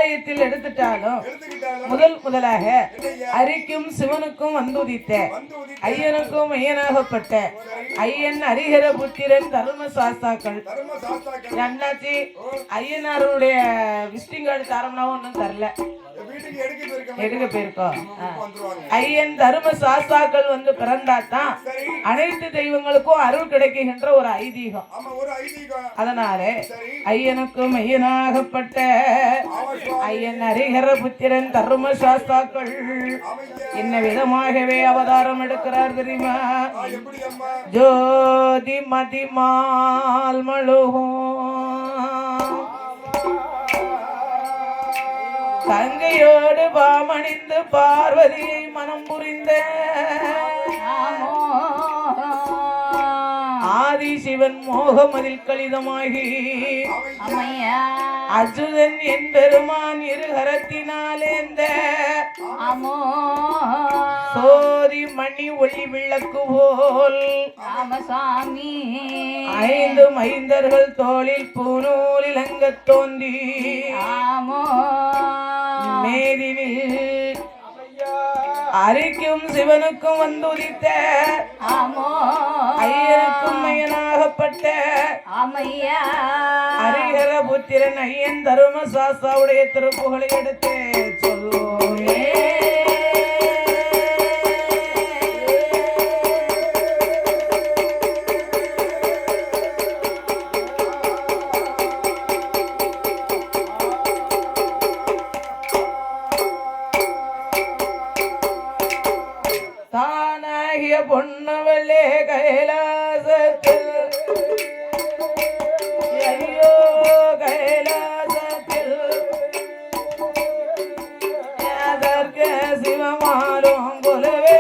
ஆகாயத்தில் எடுத்துட்டாலும் முதலாக அரிக்கும் சிவனுக்கும் வந்துதித்த ஐயனுக்கும் ஐயனாகப்பட்ட ஐயன் ஹரிஹர புத்திரன் தர்ம சாஸ்தாக்கள் அண்ணாச்சி ஐயனாருடைய விசிட்டிங் கார்டு தரம்னா ஒன்றும் தரல, எடுக்க போயிருக்கோம். ஐயன் தர்ம சாஸ்தாக்கள் வந்து பிறந்தாதான் அனைத்து தெய்வங்களுக்கும் அருள் கிடைக்கின்ற ஒரு ஐதீகம். அதனால ஐயனுக்கும் ஐயனாகப்பட்ட ஐயன் ஹரிஹர புத்திரன் தர்ம சாஸ்தாக்கள் என்ன விதமாகவே அவதாரம் எடுக்கிறார் தெரியுமா? ஜோதி மதிமால் மழுகும் தங்கையோடு பாமணிந்து பார்வதியை மனம் புரிந்த ஆதி சிவன் மோகமதில் கலிதமாகி அர்ஜுனன் என் பெருமான் இருகரத்தினாலேந்த சோதி மணி ஒளி விளக்கு போல் ராமசாமி 5 மைந்தர்கள் தோளில் பூநூலில் அங்க தோன்றி மேதினில் அரிக்கும் சிவனுக்கும் வந்துதித்த ஐயனுக்கும் ஐயனாகப்பட்ட ஹரிஹர புத்திரன் ஐயன் தர்ம சாஸ்தாவுடைய திருப்புகளை எடுத்து சொல்லுவோமே. தானாகிய பொன்னவளே கைலாசத்தில் ஐயோ கைலாசத்தில் அதற்க சிவமாலும் கொலவே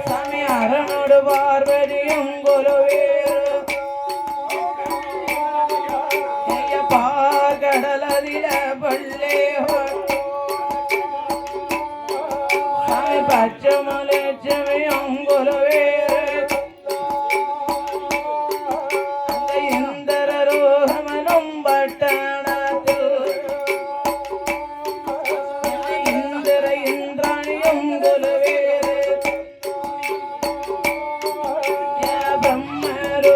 சமயனோடு பார்வதியும் கடலதில பள்ளே பச்சமலட்சுமியும் கொலவே இந்திரரோகமனும் பட்டணத்தில் இந்திராணியும் கொலவே பிரம்மரோகமனும்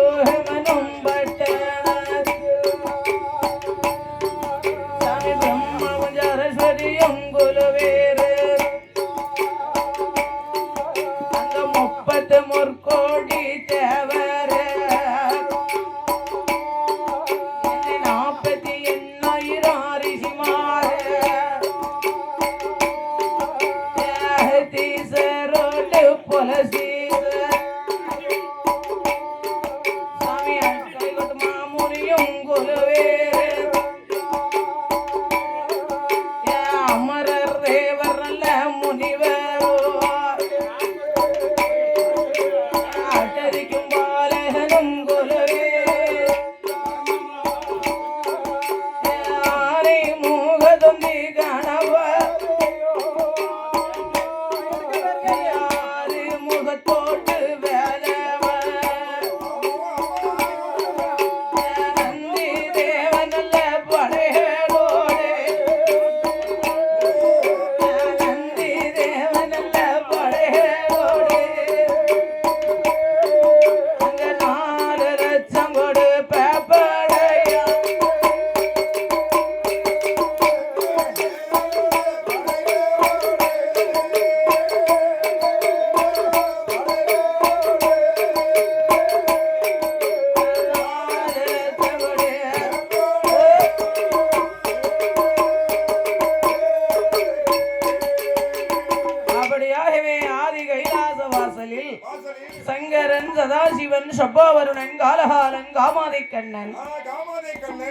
சங்கரன் சதாசிவன் சப்பாவருணன் காலகாலன் காமாதை கண்ணன்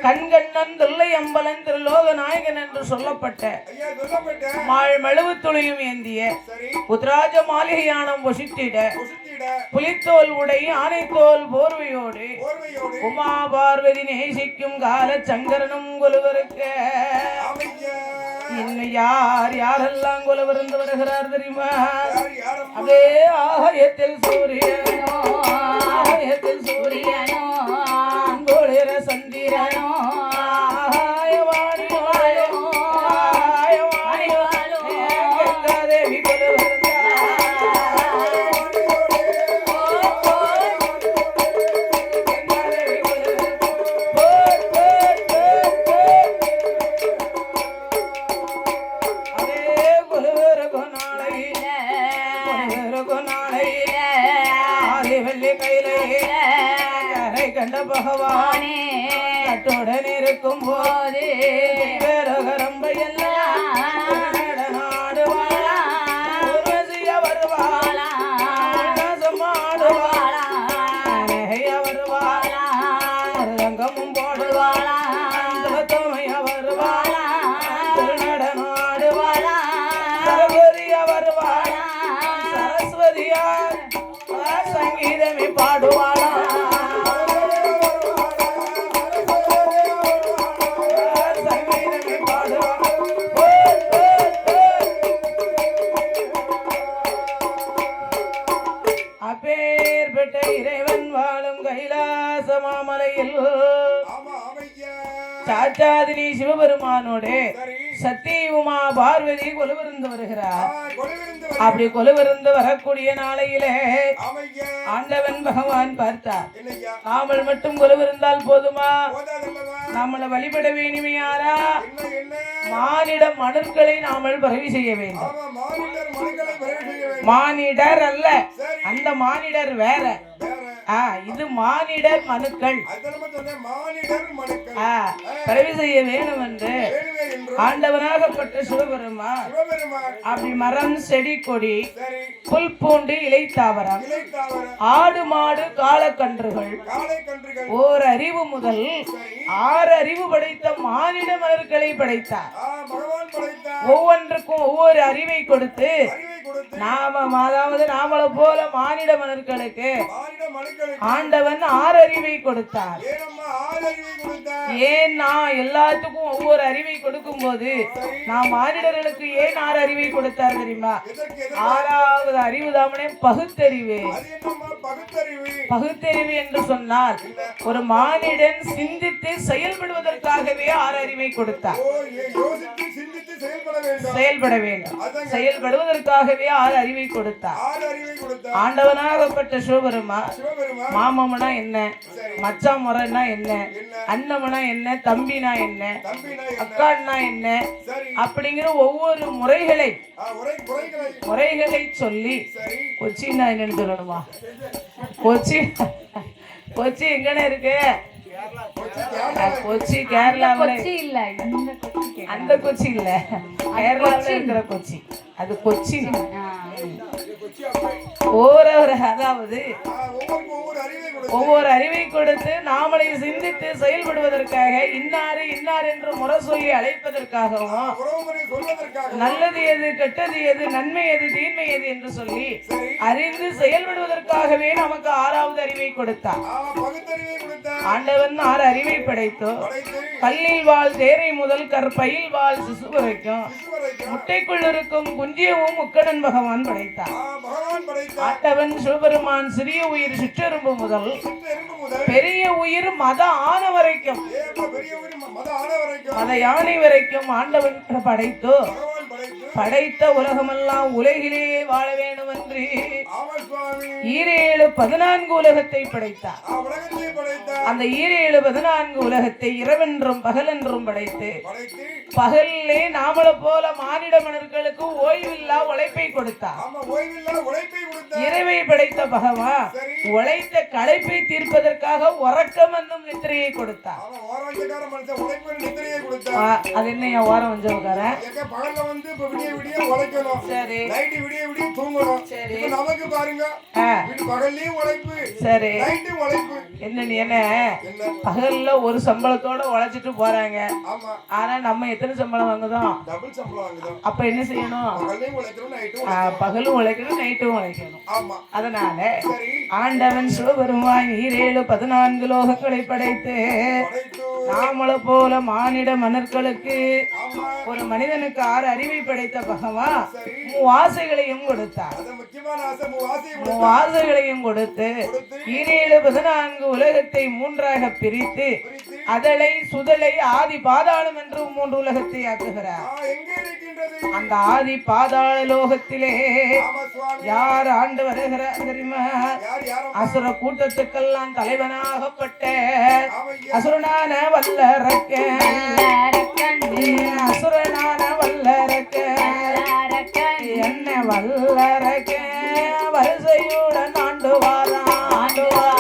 கண்கண்ணன் தில்லை அம்பலன் திருலோக நாயகன் என்று சொல்லப்பட்ட மெழுவு துளியும் ஏந்திய உத்ராஜ மாளிகையானம் பொசித்திட புலித்தோல் உடை ஆனைத்தோல் போர்வையோடு உமா பார்வதி நேசிக்கும் கால சங்கரனும் கொலுவருக்க இன்னும் யாரெல்லாம் கொலுவருந்து வருகிறார் தெரியுமா? அதே ஆயத்தில் சூரியனோ ஆயத்தில் சூரியனோ கோளிர சந்திரனோ பகவானே கட்டுடன் இருக்கும் போது ரங்கமும் போடுவாளா வருவாளா நடனாடுவாளா சரஸ்வதியா வருவாளா சரஸ்வதியா சங்கீதமே பாடுவாளா அப்பேற்பட்ட இறைவன் வாழும் கைலாச மாமலையில் சாச்சாதினி சிவபெருமானோடு சத்தி உமா பார்வதி கொலுவிருந்து வருகிறார். அப்படி கொலுவிருந்து வரக்கூடிய நாளையிலே ஆண்டவன் பகவான் பார்த்தார், நாமல் மட்டும் கொலுவிருந்தால் போதுமா? நம்மளை வழிபட வேணுமையாரா? மானிட மனுக்களை நாமல் பரவி செய்ய வேண்டும். மானிடர் அல்ல, அந்த மானிடர் வேற. இது மானிடர் மனுக்கள் பரவி செய்ய வேணும் என்று ஆண்டவனாகப்பட்ட சிவபெருமான் அப்படி மரம் செடி கொடி புல் பூண்டு இலை தாவரம் ஆடு மாடு காலக்கன்றுகள் ஓர் அறிவு முதல் 6 அறிவு படைத்த மானிட மலர்களை படைத்தார். ஒவ்வொன்றுக்கும் ஒவ்வொரு அறிவை கொடுத்து அதாவது நாமளை போல மானிட மலர்களுக்கு ஆண்டவன் 6 அறிவை கொடுத்தார். ஏன் நான் எல்லாத்துக்கும் ஒவ்வொரு அறிவை கொடுக்கும் போது நான் மானிடர்களுக்கு ஏன் 6 அறிவை கொடுத்தார் தெரியுமா? 6வது அறிவு தாமனே பகுத்தறிவு. பகுத்தறிவு என்று சொன்னால் ஒரு மானிடன் சிந்தித்து செயல்படுவதற்காகவே 6 அறிவை கொடுத்தார். செயல்பட வேண்டும், செயல்படுவதற்காகவே 6 அறிவை கொடுத்தார். ஆண்டவனாகப்பட்ட சிவபெருமா மாமனா என்ன, மச்சான் முறைனா என்ன, அண்ணமனா என்ன, தம்பினா என்ன, அக்கான்னா என்ன அப்படிங்கிற ஒவ்வொரு முறைகளை சொல்லி கொச்சின்னா என்னன்னு சொல்லணுமா? கொச்சி எங்கன்னு இருக்கு? கொச்சி கேரளாவில் அந்த கொச்சி இல்ல, கேரளாவில் இருக்கிற கொச்சி. அது கொச்சி. அதாவது ஒவ்வொரு அறிவை கொடுத்து நாமளை சிந்தித்து செயல்படுவதற்காக இன்னாரு இன்னார் என்று முறை சொல்லி அழைப்பதற்காகவும் நல்லது எது கெட்டது எது நன்மை எது தீன்மை எது என்று சொல்லி அறிந்து செயல்படுவதற்காகவே நமக்கு 6வது அறிவை கொடுத்தார். ஆண்டவன் 6 அறிவை படைத்தோ பல்லில் வாழ் தேரை முதல் கற்பையில் வாழ் சிசு வரைக்கும் முட்டைக்குள் இருக்கும் குஞ்சியவும் முக்கடன் பகவான் படைத்தார். ஆண்டவன் சிவபெருமான் சிறிய உயிர் சிற்றெரும்பு முதல் பெரிய உயிர் மத ஆன வரைக்கும் மத யானை வரைக்கும் ஆண்டவன் படைத்தோ படைத்த உலகமெல்லாம் உலகிலே வாழ வேண்டும் என்று 14 உலகத்தை படைத்தார். அந்த 14 உலகத்தை இரவென்றும் பகலென்றும் படைத்து பகலிலே நாமள போல மானிட மனிதர்களுக்கு ஓய்வில்லா உழைப்பை கொடுத்தார். இறைவை படைத்த பகவான் உழைத்த களைப்பை தீர்ப்பதற்காக உறக்கம் என்னும் நித்திரையை கொடுத்தார். அது என்ன ஓரம் வஞ்சவக்காரன் விடிய விடிய உழைக்கணும். சரி நைட்டு விடிய விடிய தூங்கணும். சரி இப்ப நமக்கு பாருங்க, பகல்லையும் உழைப்பு, சரி நைட்டும் உழைப்பு. என்ன நீ என்ன பகல்ல ஒரு சம்பளத்தோட உழைச்சிட்டு போறாங்க. ஆமா, ஆனா நம்ம எத்தனை சம்பளம் வாங்குதோம்? டபுள் சம்பளம் வாங்குதோம். அப்ப என்ன செய்யணும்? பகல்லையும் உழைக்கணும், நைட்டும் பகலும் உழைக்கணும், நைட்டும் உழைக்கணும். ஆமா, அதனால சரி. ஆண்டவன் சிவபெருமான் 14 லோகங்களை படைத்து நாமள போல மானிட மன்னர்களுக்கு ஒரு மனிதனுக்கு 6 அறிவை படைத்த பகவான் ஆசைகளையும் கொடுத்தார். ஆசைகளையும் கொடுத்து 14 உலகத்தை 3ஆக பிரித்து அதலை சுதலை ஆதி பாதாளம் என்று 3 உலகத்தை ஆக்குகிறார். அந்த ஆதி பாதாள லோகத்திலே யார் ஆண்டு வருகிறார் தெரியுமா? அசுர கூட்டத்துக்கெல்லாம் தலைவனாகப்பட்ட அசுரனான வல்லரக்கன், அசுரனான வல்லரக்கன், என்ன வல்லரக்கன் வரிசையுடன் ஆண்டு வாரான், ஆண்டு வாரான்.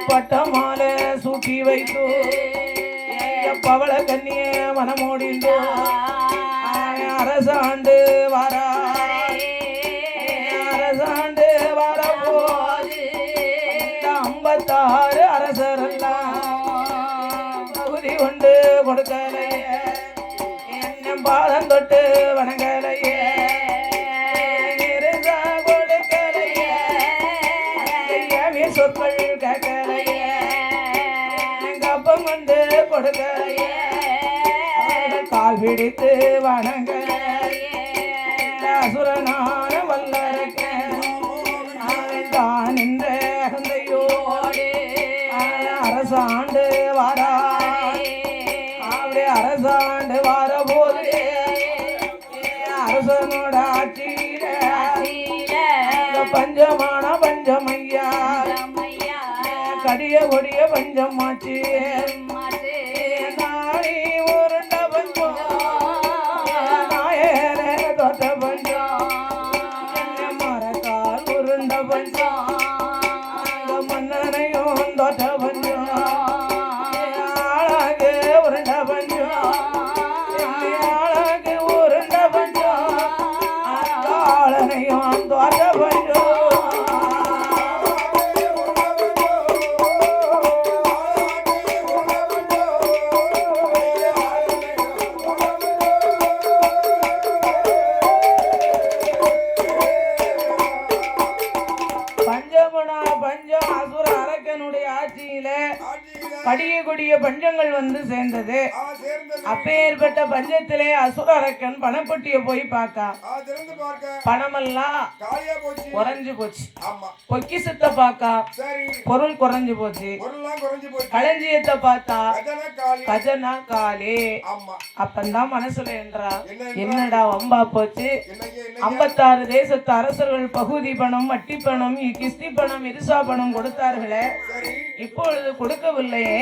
பட்டமால சூட்டி வைத்து பவள கண்ணிய மனமோடிந்து அரசாண்டு வாரா, அரசாண்டு வரப்போது 56 அரசரெல்லாம் தகுதி கொண்டு கொடுக்கலையே, என்ன பாதம் தொட்டு வணங்கலையே, கொடுக்கலையே, சொற்கள் கேட்கலையே, கப்பம் கொண்டு கொடுக்கலையே, கால் பிடித்து வணங்கலையே. அசுரனான வல்லரக்கன் அவன் தான் இந்த அகந்தையோடு அரசாண்டு வாரா, அப்படி அரசாண்டு வார போது அரசனோட ஆட்சியில பஞ்சமான பஞ்சமையா கடிய கொடிய பஞ்சமாச்சு, நாளை உருண்ட பஞ்சம் நாயர தொட்ட பஞ்சம், மரக்கால் உருண்ட பஞ்சம் மன்னனையும் தொட்ட பஞ்சம், ஆளாக உருண்ட பஞ்சம், ஆளாக உருண்ட பஞ்சம், ஆளனையும் தொட்ட பஞ்சம். கடிய கொடிய பஞ்சங்கள் வந்து சேர்ந்தது. அப்பேற்பட்ட பஞ்சத்திலே அசுர அரக்கன் பணப்பட்டிய போய் பார்க்க பணமெல்லாம் குறைஞ்சு போச்சு, பொக்கிசத்தை பார்க்க பொருள் குறைஞ்சு போச்சு, களஞ்சியத்தை பார்த்தா கஜனா காலி. அப்பந்தான் மனசுல என்றா என்னடா வம்பா போச்சு, 56 தேசத்து அரசர்கள் பகுதி பணம், வட்டி பணம், கிஸ்தி பணம், இருசா பணம் கொடுத்தார்களே, இப்பொழுது கொடுக்கவில்லையே,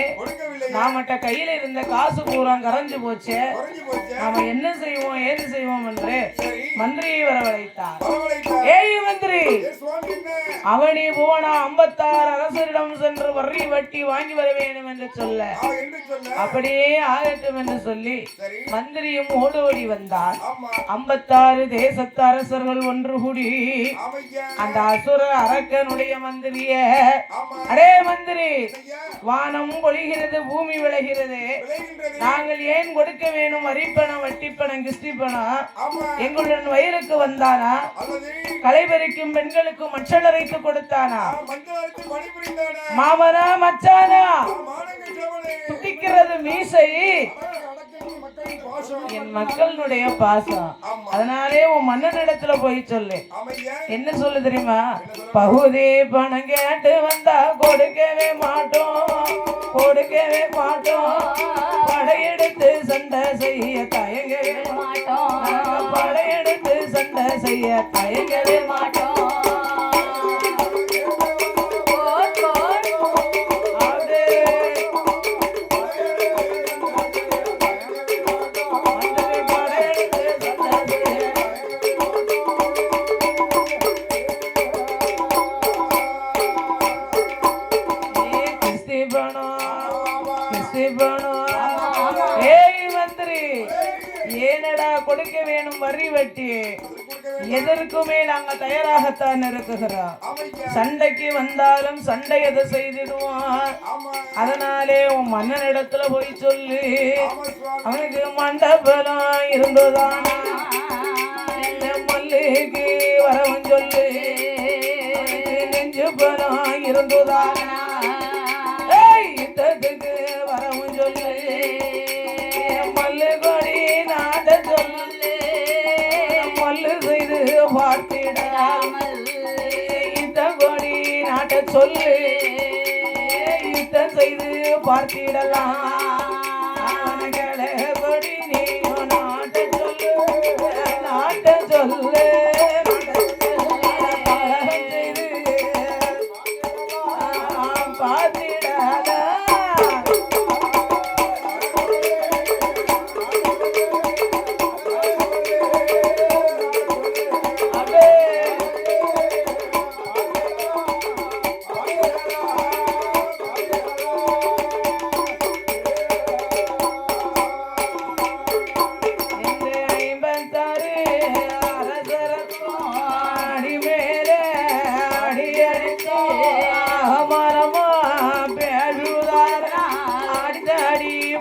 நாமட்ட கையில இருந்த காசு பூரா கரைஞ்சு போச்சு, நாம என்ன செய்வோம் ஏது செய்வோம் என்று மந்திரியை வரவழைத்தார். ஏய் மந்திரி, அவனி போனா 56 அரசரிடம் சென்று வரி வட்டி வாங்கி வர வேண்டும் என்று சொல்ல, அப்படியே ஆகட்டும் என்று சொல்லி மந்திரியும் ஓடோடி வந்தார். 56 தேசத்து அரசர்கள் ஒன்று கூடி அந்த அசுர அரக்கனுடைய மந்திரிய, அடே மந்திரி, வானம் பொழிகிறது, பூமி விளைகிறது, நாங்கள் ஏன் கொடுக்க வேணும் வரிப்பணம், வட்டிப்பணம், கிஸ்தி பணம்? எங்களுடன் வயிறுக்கு வந்தானா? களைபறிக்கும் பெண்களுக்கு மச்சல் அரைத்து கொடுத்தானா? மாமனா மச்சானா? துடிக்கிறது மீசை என் மக்களுடைய பாசம். அதனாலே உன் மன்னனிடத்துல போய் சொல்லு. என்ன சொல்லு தெரியுமா? பகுதி பணம் கேட்டு வந்தா கொடுக்கவே மாட்டோம், கொடுக்கவே மாட்டோம், படையெடுத்து சண்டை செய்ய தயங்கவே மாட்டோம், படையெடுத்து செய்ய தயங்கவே மாட்டோம். அது மன்னரை படையெடுத்து சொன்னது. ஏ கிறிஸ்தி பணம் ஏய் மந்திரி, ஏனடா கொடுக்க வேணும் வரி வட்டி? எதற்குமே நாங்க தயாராகத்தான் இருக்குகிறோம். சண்டைக்கு வந்தாலும் சண்டை எதை செய்திடுவான். அதனாலே உன் மன்னனிடத்துல போய் சொல்லு, அவனுக்கு மண்டபலம் இருந்ததானா மல்லிக்கு வரவும் சொல்லு, நெஞ்சு பலம் இருந்ததானா யுத்தத்துக்கு வரவும் சொல்லு, மல்லு கொடி நாட சொல்லு, மல்லு செய்து பார்த்திடாமல் யுத்த கொடி நாட்ட சொல்லு, யுத்தம் செய்து பார்த்திடலாம். கொடி நீயும் நாட்ட சொல்லு, நாட்ட சொல்லு,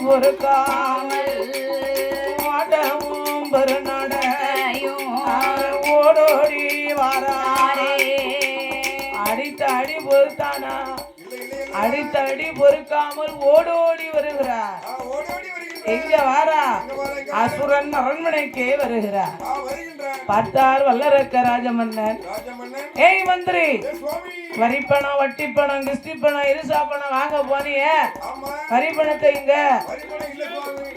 பொறுக்காமல் மாட்டமும் பெருநடையும் ஓடோடி வாராரே. அடித்தடி பொறுத்தானா, அடித்தடி பொறுக்காமல் ஓடோடி வருகிறார். எங்க வாரா? அசுரன் அரண்மனைக்கே வருகிறார். பார்த்தார் வல்லரக்க ராஜமன்னன். ஏய் மந்திரி, வரிப்பணம் வட்டிப்பணம் கிஸ்திப்பணம் இருசாப்பணம் வாங்க போனிய, வரிப்பணத்தை எங்க?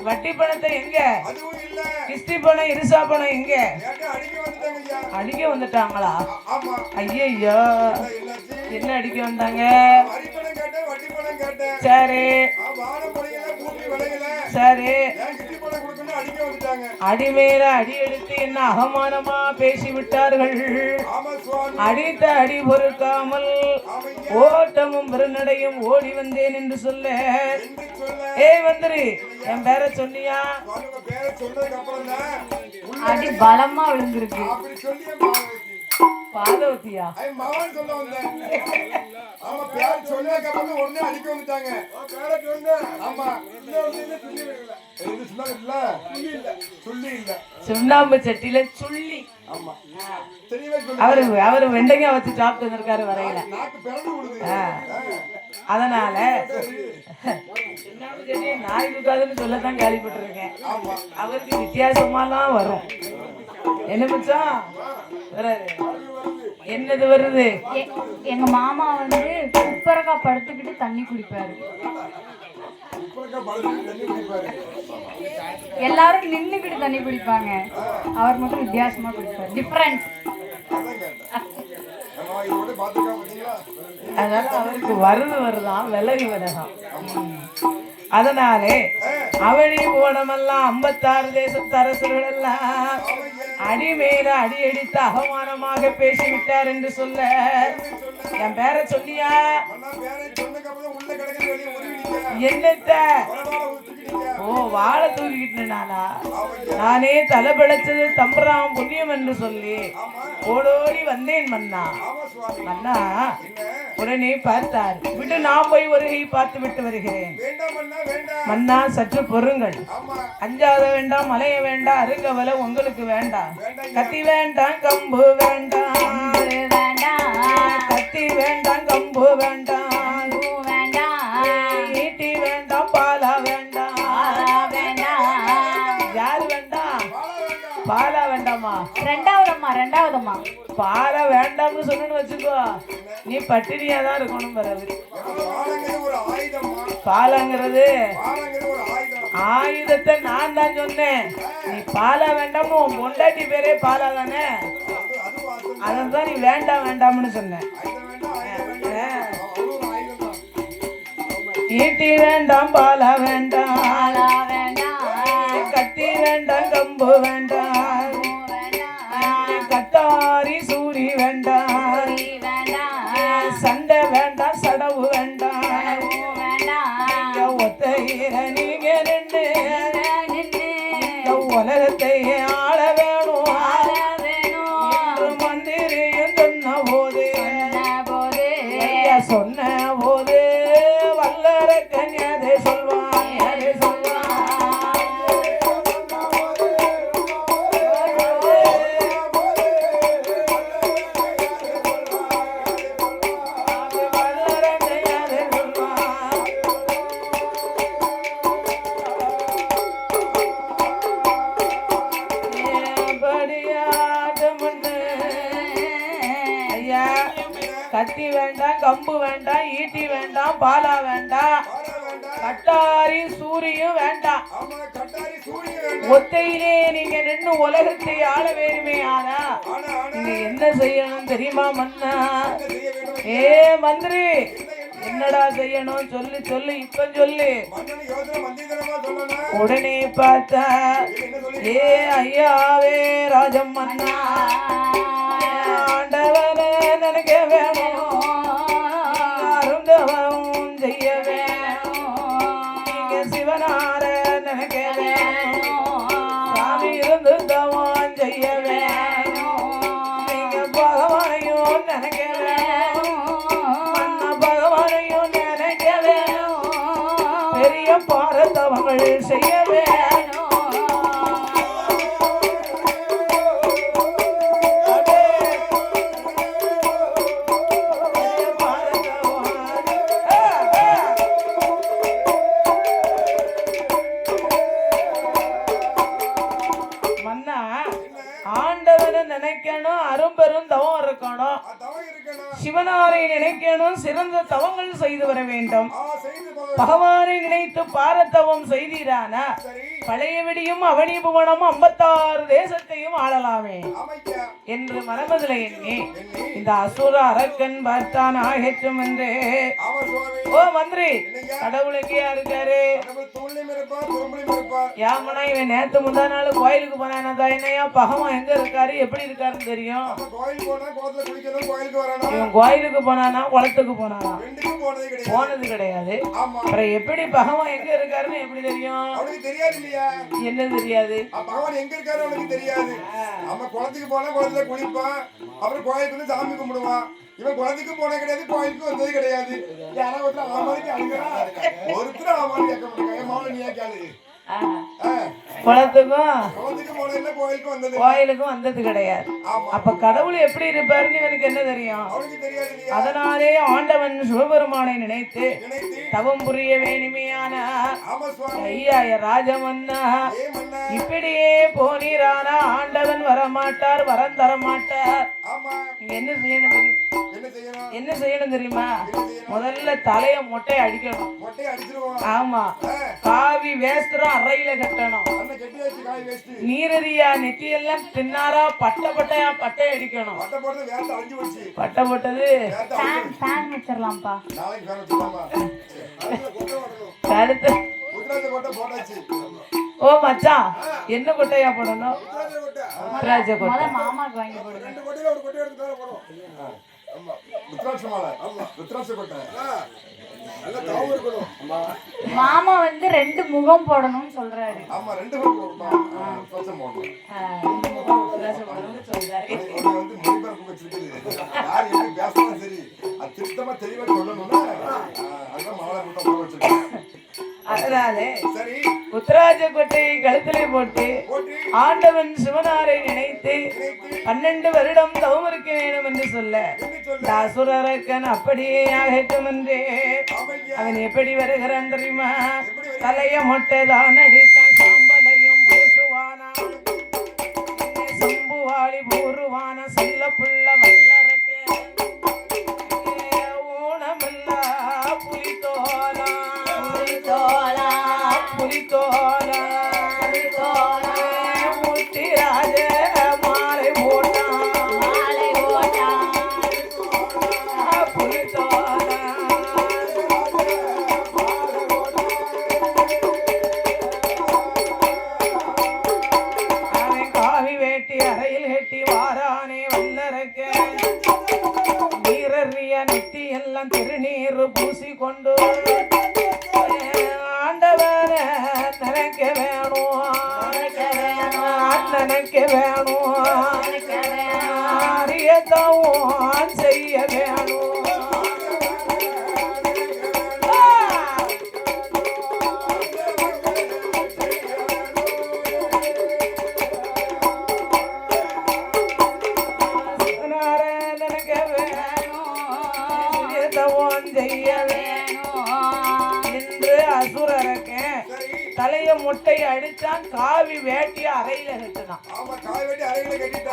வட்டி பணத்தை எங்க? கிஸ்தி பணம் இருசா பணம் எங்க? அடிக்க வந்துட்டாங்களா? ஐயோ, என்ன அடிக்க வந்தாங்க? சரி சரி, அடிமேல அடி எடுத்து என்ன அவமானமா பேசி விட்டார்கள். அடித்த அடி பொறுக்காமல் ஓட்டமும் பெருநடையும் ஓடி வந்தேன் என்று சொல்ல. ஏ மந்திரி, என் பேரை சொன்னியா? அடி பலமா விழுந்திருக்கு. பாதவத்தியா? சுண்ணாம்பு சட்டியில சுள்ளி. அவரு வெண்டைக்காய் வச்சு சாப்பிட்டு வந்திருக்காரு வரையில. அதனால சுண்ணாம்பு சட்டி நாய் இருக்காதுன்னு சொல்லத்தான் கேள்விப்பட்டிருக்கேன். அவருக்கு வித்தியாசமாலாம் வரும். என்ன மச்சான் என்னது வருது? எங்க மாமா வந்து குப்பரக்கா படுத்துக்கிட்டு தண்ணி குடிப்பாரு. எல்லாரும் நின்னுக்கிட்டு தண்ணி குடிப்பாங்க, அவர் மட்டும் வித்தியாசமா குடிப்பாரு. டிஃபரன்ஸ். அதனால அவருக்கு வருதான் விலகி விடலாம். அதனாலே அவழி போனமெல்லாம் 56 தேசத்து அரசர்கள் எல்லாம் அடிமேல அடி அடித்து அவமானமாக பேசிவிட்டார் என்று சொல்ல. என் பேரை சொன்னியா? என்னத்த? ஓ, வாழை தூக்கிட்டு நானா? நானே தலை பிழைச்சது தம்பராம் புண்ணியம் என்று சொல்லி ஓடோடி வந்தேன் மன்னா. மன்னா உடனே பார்த்தார். விட்டு நான் போய் வருகை பார்த்து விட்டு வருகிறேன். மன்னா சற்று பொறுங்கள். அஞ்சாத வேண்டாம், மலைய வேண்டாம், அருங்கவலை உங்களுக்கு வேண்டாம். கத்தி வேண்டாம், கம்பு வேண்டாம், கத்தி வேண்டாம், கம்பு வேண்டாம், ஈட்டி வேண்டாம், பாலா வேண்டாம். யாரு வேண்டாம்? பாலா வேண்டாமா? ரெண்டாவதம்மா பாலா வேண்டாம்னு சொன்னு வச்சுக்கோ, நீ பட்டினியா தான் இருக்கணும். பிறகு பாலங்கிறது ஆயுதத்தை நான் தான் சொன்னேன். நீ பாலா வேண்டாம்னு உன் பொண்டாட்டி பேரே பாலா தானே, அது வாசம். அதான் நீ வேண்டாம் வேண்டாம்னு சொன்னேன். ஆயுதம் வேண்டாம், ஆயுதம் வேண்டாம். அவளும் ஒரு ஆயுதம் தான். ஈட்டி வேண்டாம் பாலா வேண்டாம், பாலா வேண்டாம், கத்தி வேண்டாம் கம்பு வேண்டாம், பூ வேண்டாம், கட்டாரி சூரி வேண்டாம், பூரி வேண்டாம், சண்டை வேண்டாம் சடவு வேண்டாம், பூ வேண்டாம். ஒத்தையில நீங்க நின்று நின்னு உலகத்தை ஆள வேணும் ஆள வேணும். என்று மந்திரியும் சொன்ன போது போது ஐயா சொன்ன போது வல்லரக்கன் அதை சொல்வான், அதை வல்லரக்கன் அதை சொல்வான். படியாட்டமுன்னு ஐயா, கத்தி வேண்டாம் கம்பு வேண்டாம் ஈட்டி வேண்டாம் பாலா வேண்டாம், பாலா வேண்டாம். கட்டாரி சூரியும் வேண்டாம், ஆமா, கட்டாரி சூரியன் வேண்டாம். ஒத்தையிலே நீங்க நின்று உலகத்தை ஆள வேணுமே. ஆனா ஆனா, ஆனா, நீங்க என்ன செய்யணும் தெரியுமா மன்னா? என்ன செய்ய வேண்டும்? ஏ மந்திரி, என்னடா செய்யணும் சொல்லு சொல்லு, இப்ப சொல்லு. மன்னன் யோசனை மந்திரமா சொல்லணும். உடனே பார்த்தா என்ன சொல்லி? ஏ ஐயாவே ராஜம் மன்னா, ஆண்டவனே நினைக்க வேணும், அருந்தவம் செய்ய வேணும், நீங்க சிவனார நினைக்க வேணும், சாமி இருந்து தவம் செய்ய வேணும், நீங்க பகவானையும் நினைக்க வேணும், மன்ன பகவானையும் நினைக்க வேணும், பெரிய பாரதவங்கள் செய்ய வேணும். மன்னா, ஆண்டவனை நினைக்கணும், அரும்பெரும் தவம் இருக்கணும், தவம் இருக்கணும். சிவனாரை நினைக்கணும், சிறந்த தவங்கள் செய்து வர வேண்டும். செய்து போக. பகவானை நினைத்து பாரத்தவம் செய்தீரானா சரி, பழையபடியும் அவனி புவனம் 56 தேசத்தையும் ஆளலாமே அமைக்க. என்று மனமதில் எண்ணி எண்ணி. இந்த அசுர அரக்கன் பார்த்தான் ஆகட்டும் என்று. ஆமா சுவாமி. ஓ மந்திரி, கடவுள் எங்கேயா இருக்காரு? கடவுள் தூண்லையும் இருப்பார், துரும்புலையும் இருப்பார். யாமனா இவன் நேத்து முந்தா நாள் கோயிலுக்கு போனானதா, என்னையா பகவான் எங்க இருக்காரு எப்படி இருக்காருன்னு தெரியும். நம்ம கோயில் போனா குளத்துல குளிக்கணும், கோயிலுக்கு வரணும். இவன் கோயிலுக்கு போனானா குளத்துக்கு போனானா? ரெண்டுக்கும் போனதே கிடையாது. போனது கிடையாது. ஆமா, அப்புறம் எப்படி பகவான் எங்க இருக்காருன்னு எப்படி தெரியும்? அவனுக்கு தெரியாது இல்லையா? என்ன தெரியாது? பகவான் எங்க இருக்காரு அவனுக்கு தெரியாது. நம்ம குளத்துக்கு போனா குளத்துல குளிப்பான், அப்புறம் கோயிலுக்கு வந்து சாமி கும்பிடுவான். இவன் குளத்துக்கு போனே கிடையாது, கோயிலுக்கு வந்தது கிடையாது. யாராவது ஒருத்தர் ஆமாதிக்கு அழுகிறா, ஒருத்தர் ஆமாதி கேட்க மாட்டாங்க. மாவள நீயா கேளு. குளத்துக்கும் குளத்துக்கு போனதில்லை, கோயிலுக்கு வந்தது. கோயிலுக்கும் வந்தது கிடையாது. ஆமா, அப்ப கடவுள் எப்படி இருப்பாருன்னு இவனுக்கு என்ன தெரியும்? அவனுக்கு தெரியாது இல்லையா? அதனாலே ஆண்டவன் சிவபெருமானை நினைத்து நினைத்து. தவம் புரிய வேணுமையான ஆமா சுவாமி. ஐயா ராஜமன்னா, ஏ மன்னா. இப்படியே போனீரானா ஆண்டவன் வரமாட்டார், வரம் தர மாட்டார். ஆமா, நீங்க என்ன செய்யணும் தெரியும்? என்ன செய்யணும்? என்ன செய்யணும் தெரியுமா? என்ன செய்யணும்? முதல்ல தலைய மொட்டை அடிக்கணும். மொட்டையை அடிச்சிருவோம். ஆமா, காவி வேஸ்திரம் அறையில கட்டணும். அண்ணன் கட்டி வச்சு காய் வச்சு நீரதியா நெத்தியெல்லாம் தின்னாரா பட்டை பட்டையா பட்டை அடிக்கணும். பட்டை போட்டு வேலை அழிஞ்சு வச்சு பட்டை போட்டது வேலை அழிஞ்சு. ஃபேன் வச்சிடலாம்ப்பா. நாளைக்கு வேலை வச்சுக்கலாமா? அதுல கொட்டை வரணும். அடுத்து உத்ராஜ கொட்டை போட்டாச்சு. ஓ மச்சான், என்ன கொட்டையா போடணும்? உத்ராஜ கொட்டை. ராஜ கொட்டை. முத மாமாக்கு வாங்கி போடுங்க. ரெண்டு கொட்டையில ஒரு கொட்டை எடுத்து மேல போடும். ஆமா, ருத்ராட்ச மாலை. ஆமா, ருத்ராட்ச கொட்டை. நல்ல தாவு இருக்கணும். மாமா வந்து 2 முகம் போடணும்னு சொல்றாரு. ஆமா, ரெண்டு பேரும் ருத்ராட்சம் போடணும். அது வந்து மொழிபெயர்ப்பு வச்சிருக்குது. யார் எப்படி பேசணும் சரி, அது திருத்தமா தெளிவா சொல்லணும்னா அதுதான் மாலை கூட்டம் போட வச்சிருக்கேன். அதனாலே சரி, உத்தராஜ கொட்டையை கழுத்திலே போட்டு போட்டு ஆண்டவன் சிவனாரை நினைத்து 12 வருடம் தவம் இருக்க வேண்டும் என்று சொல்ல என்ன சொல்ல? இந்த அசுரரக்கன் அப்படியே ஆகட்டும் என்றே. ஆமையா, அவன் எப்படி வருகிறான் தெரியுமா? தலைய மொட்டை தான் அடித்தான், சாம்பலையும் பூசுவானா, சம்புவாளி பூருவான செல்ல புள்ள வல்லரக்க ஊனமில்லா புலித்தோலா, புலித்தோலா வெட்டி வாரானே வல்லரக்க நீரறிய நெத்தி எல்லாம் திருநீர் பூசி கொண்டு ஆண்டவர நினைக்க வேணும் நினைக்க வேணும் அறியத்தான் செய்ய வேணும் தலைய முட்டை அடிச்சான் காவி வேட்டிய அறையில கட்டினான்.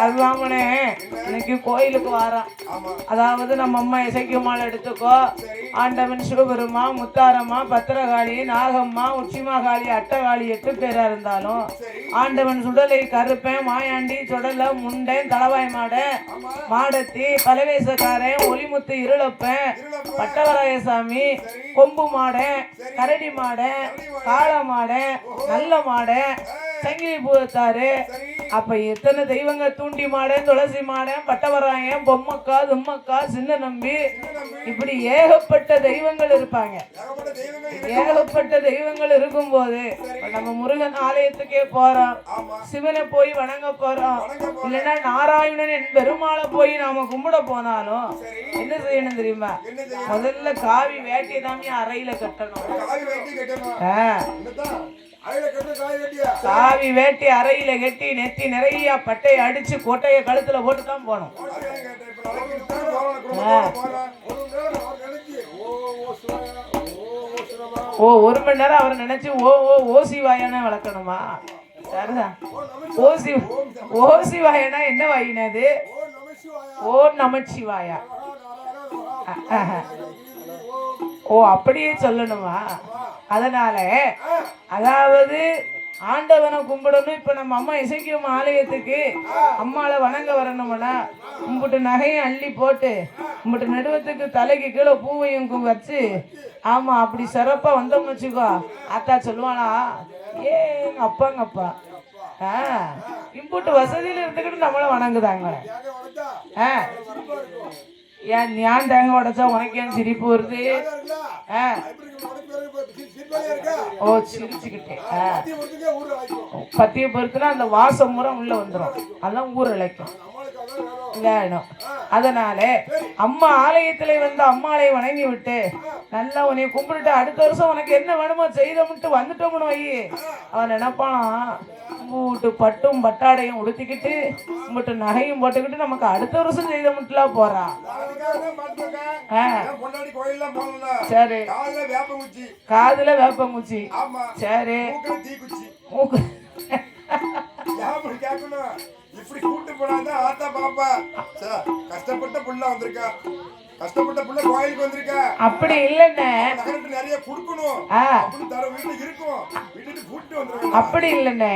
அதுவாமனே இன்னைக்கு கோயிலுக்கு வாரான். அதாவது நம்ம அம்மா இசைக்குமாள் எடுத்துக்கோ, ஆண்டவன் சிவபெருமா, முத்தாரம்மா, பத்திரகாளி, நாகம்மா, உச்சிமாகாளி, அட்டகாளி 8 பேரா இருந்தாலும் ஆண்டவன் சுடலை கருப்பேன், மாயாண்டி, சுடல, முண்டன், தளவாய் மாடன், மாடத்தி, பலவேசக்காரன், ஒளிமுத்து இருளப்பேன், பட்டவராயசாமி, கொம்பு மாடன், கரடி மாடன், காள மாடன், நல்ல மாடன், சங்கிலி பூத்தாரு. அப்ப எத்தனை தெய்வங்க, தூண்டி மாடன், துளசி மாடன், பட்டவராயன், பொம்மக்கா, தும்மக்கா, சின்ன நம்பி, இப்படி ஏகப்பட்ட தெய்வங்கள் இருப்பாங்க. ஏகப்பட்ட தெய்வங்கள் இருக்கும் போது நம்ம முருகன் ஆலயத்துக்கே போறோம், சிவனை போய் வணங்க போறோம், இல்லைன்னா நாராயணன் என் பெருமாளை போய் நாம கும்பிட போனாலும் என்ன செய்யணும் தெரியுமா? முதல்ல காவி வேட்டி தாமி அறையில கட்டணும். காவி வேட்டி அறையில கட்டி நெத்தி நிறைய பட்டையை அடிச்சு கொட்டைய கழுத்துல போட்டு தான் போனோம். ஓ 1 மணி நேரம் அவரை நினைச்சு ஓசி வாயனா வளர்க்கணுமா? சரிதான். ஓசி வாயனா என்ன வாயினது? ஓ நமச்சிவாயா. ஓ அப்படியே சொல்லணுமா? அதனால அதாவது ஆண்டவனை கும்பிடணும். இப்ப நம்ம அம்மா இசைக்கும் ஆலயத்துக்கு அம்மாவை வணங்க வரணும்னா கும்பிட்டு நகையும் அள்ளி போட்டு கும்பிட்டு நடுவத்துக்கு தலைக்கு கீழே பூவையும் வச்சு, ஆமா அப்படி சிறப்பா வந்தோம்னு வச்சுக்கோ, அத்தா சொல்லுவானா, ஏ எங்க அப்பாங்கப்பா இம்புட்டு வசதியில இருந்துக்கிட்டு நம்மள வணங்குதாங்க. ஏன் ஞான் தேங்காய் உடைச்சா உனக்கு ஏன் சிரிப்பு வருது? ஓ சிரிச்சுக்கிட்டே பத்திய பொறுத்துனா அந்த வாசம் முறை உள்ள வந்துடும், அதெல்லாம் ஊர் இழைக்கும். அதனால அம்மா ஆலயத்துல வந்து அம்மாளை வணங்கி விட்டு நல்லா உன்னைய கும்பிட்டுட்டு அடுத்த வருஷம் உனக்கு என்ன வேணுமோ செய்தோம்ட்டு வந்துட்டோம்னு வை. அவன் நினைப்பானா, கும்பிட்டு பட்டும் பட்டாடையும் உடுத்திக்கிட்டு கும்பிட்டு நகையும் போட்டுக்கிட்டு நமக்கு அடுத்த வருஷம் செய்தோம்ட்டுலாம் போறான். சரி, காதுல வேப்பங்குச்சி, சரி, மூக்கு இப்படி கூட்டு போனாதான் ஆத்தா பாப்பா கஷ்டப்பட்ட புள்ள வந்திருக்கா, கஷ்டப்பட்ட புள்ள கோயிலுக்கு வந்திருக்கா. அப்படி இல்லைன்னு நிறைய குடுக்கணும், வீட்டுல இருக்கும், வீட்டுக்கு கூட்டு வந்துருக்கா. அப்படி இல்லைன்னு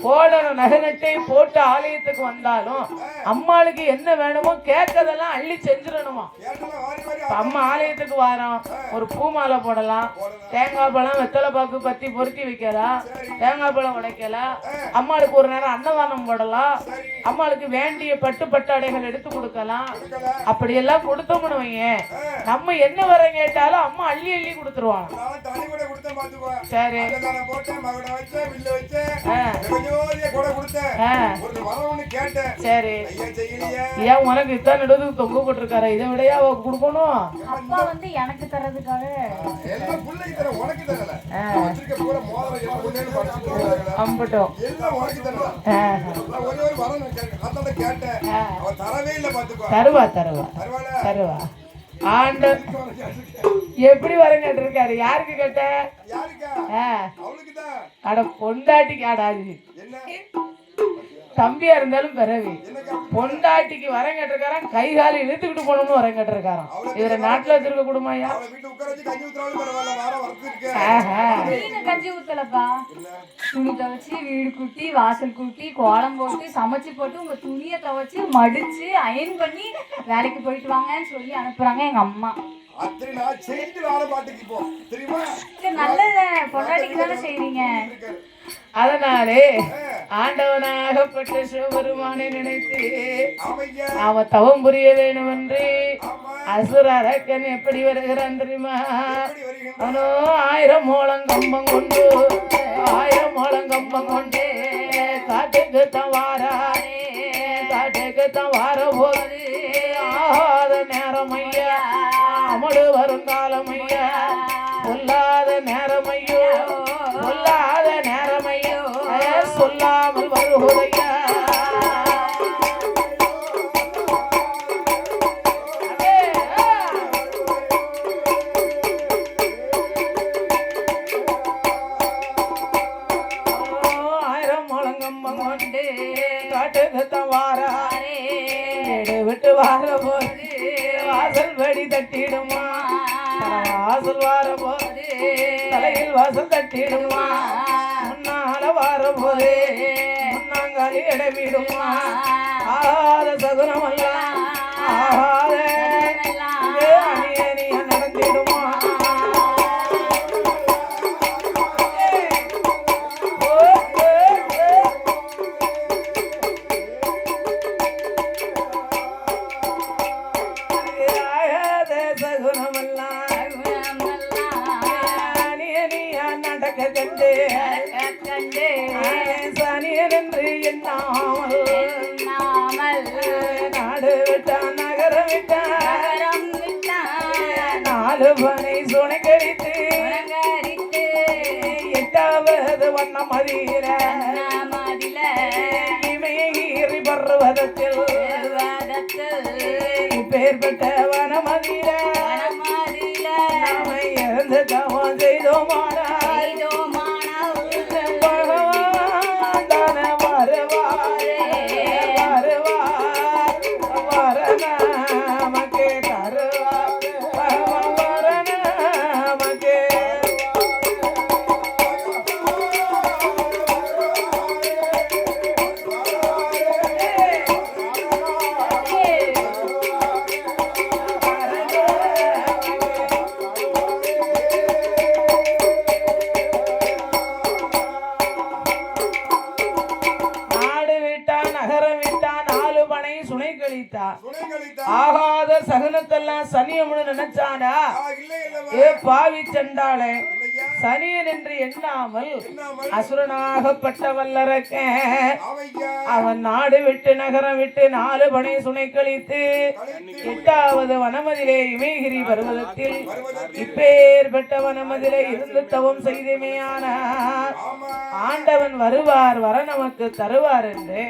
போடணும். நகை நட்டை போட்டு ஆலயத்துக்கு வந்தாலும் அம்மாளுக்கு என்ன வேணுமோ கேட்கறதெல்லாம் அள்ளி செஞ்சிடணுமா. அம்மா ஆலயத்துக்கு வரோம், ஒரு பூ மாலை போடலாம், தேங்காய் பழம், வெத்தலை பாக்கு, பத்தி பொருத்தி வைக்கலாம், தேங்காய் பழம் உடைக்கலாம், அம்மாளுக்கு ஒரு நேரம் அன்னதானம் போடலாம், அம்மாளுக்கு வேண்டிய பட்டு பட்டாடைகள் எடுத்து கொடுக்கலாம். அப்படியெல்லாம் கொடுத்தோம்னு வைங்க, நம்ம என்ன வர கேட்டாலும் அம்மா அள்ளி அள்ளி கொடுத்துருவாங்க. சரி, சரி, ஏன் உனக்கு இத்தான் நடுவுக்கு தொங்க போட்டிருக்காரு, இதை விடையா அவ கொடுக்கணும்? அப்பா வந்து எனக்கு தரதுக்காக அம்பட்டும் தருவா தருவா தருவா. ஆண்டு எப்படி வர கேட்டிருக்காரு? யாருக்கு கேட்ட? அட பொண்டாட்டிக்கு ஆடாது, தம்பியா இருந்தாலும் பிறவி பொண்டாட்டிக்கு வர கேட்டிருக்காராம், கை கால இழுத்துக்கிட்டு போகணும்னு வர கேட்டிருக்காராம். இவர நாட்டுல வச்சிருக்க குடும்பம்யா கஞ்சி ஊத்தலப்பா, துணி துவைச்சு வீடு கூட்டி வாசல் கூட்டி கோலம் போட்டு சமைச்சு போட்டு உங்க துணியை துவைச்சு மடிச்சு அயன் பண்ணி வேலைக்கு போயிட்டு வாங்கன்னு சொல்லி அனுப்புறாங்க எங்க அம்மா. அத்தனை நான் செஞ்சுட்டு வேற பாட்டுக்கு இப்போ தெரியுமா இது நல்லது பொண்டாட்டிக்கு தானே செய்வீங்க. அதனாலே ஆண்டவனாகப்பட்ட சிவபெருமானை நினைத்து அவன் தவம் புரிய வேண்டும் என்று அசுர அரக்கன் எப்படி வருகிறான் தெரியுமா? அவனோ 1000 மூலங்கம்பம் கொண்டு 1000 மூலங்கம்பம் கொண்டு காட்டுக்கு தான் வாரானே. காட்டுக்கு தான் வார போது ஆகாத நேரம் ஐயா, அமடு வருங்காலம் ஐயா, பொல்லாத நேரம் ஐயோ, பொல்லாத நேரம் ஐயோ, சொல்லாமல் வருவதையா. காட்டுக்குத்தான் வாரானே. வீடு விட்டு வார போது வாசல் படி தட்டிடுமா, வாசல் வார போது தலையில் வாசல் தட்டிடுமா, முன்னால வார போது முன்னாங்காலி இடவிடுமா. ஆகாத சகுனமெல்லாம் ஆகாத அணியணிய நடந்திடுமா. சனியன் என்று எண்ணாமல் நாடு விட்டான் நகரம் விட்டான் 4 பனை சுனை கழித்து 8வது வண்ணம் மதியில இமயகிரி பர்வதத்தில் பேர் பெற்ற வனமதியில நாம இறந்து தவம் செய்தோமானா ஆகாத சகனத்தெல்லாம் சனியமுன்னு நினைச்சானா? ஏ பாவி சண்டாளே, சனியன் என்று எண்ணாமல் அசுரனாகப்பட்ட வல்லரக்கன் அவன் நாடு விட்டு நகரம் விட்டு 4 பனை சுனை கழித்து 8வது வனமதிலே இமயகிரி பர்வதத்தில் இப்பேற்பட்ட வனமதிலே இருந்து தவம் செய்தமையானார். ஆண்டவன் வருவார், வர நமக்கு தருவார் என்று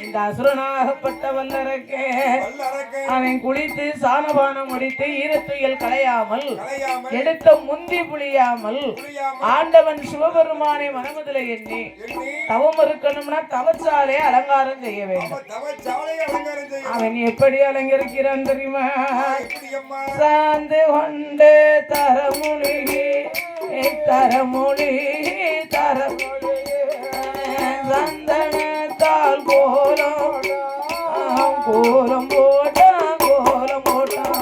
இந்த அசுரனாகப்பட்ட வல்லரக்கே அவன் குளித்து சாணபானம் முடித்து ஈரத்துயல் களையாமல் எடுத்த முந்தி புளியாமல் ஆண்டவன் சிவபெருமானை மனமதில எண்ணி தவம் இருக்கணும்னா தவச்சாலே அலங்காரம் செய்ய வேண்டும். அவன் எப்படி அலங்கரிக்கிறான் தெரியுமா? சாந்து கொண்டு தரமொழி தரமொழி தரமொழி சந்தனத்தால் கோலம் கோலம் போட்டான் கோலம் போட்டான்.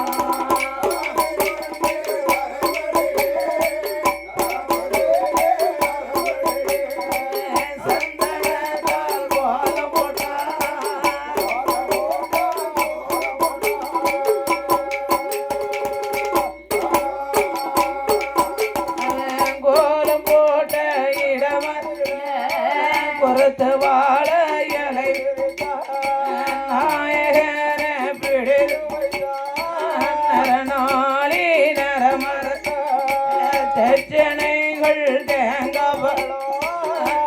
சந்தனத்தால் கோலம் போட்டான் கோலம் போட்ட இடமல்ல பொறுத்து வாழ இலை நாயகன பிடிநாளி நரமர தச்சனைகள் தேங்கபலம்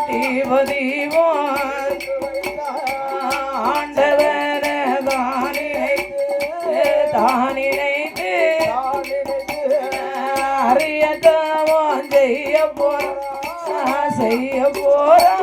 தீபதீபம் ஆண்டவன தானினைத்து அறியத்தவன் செய்ய போறான் செய்ய போறான்.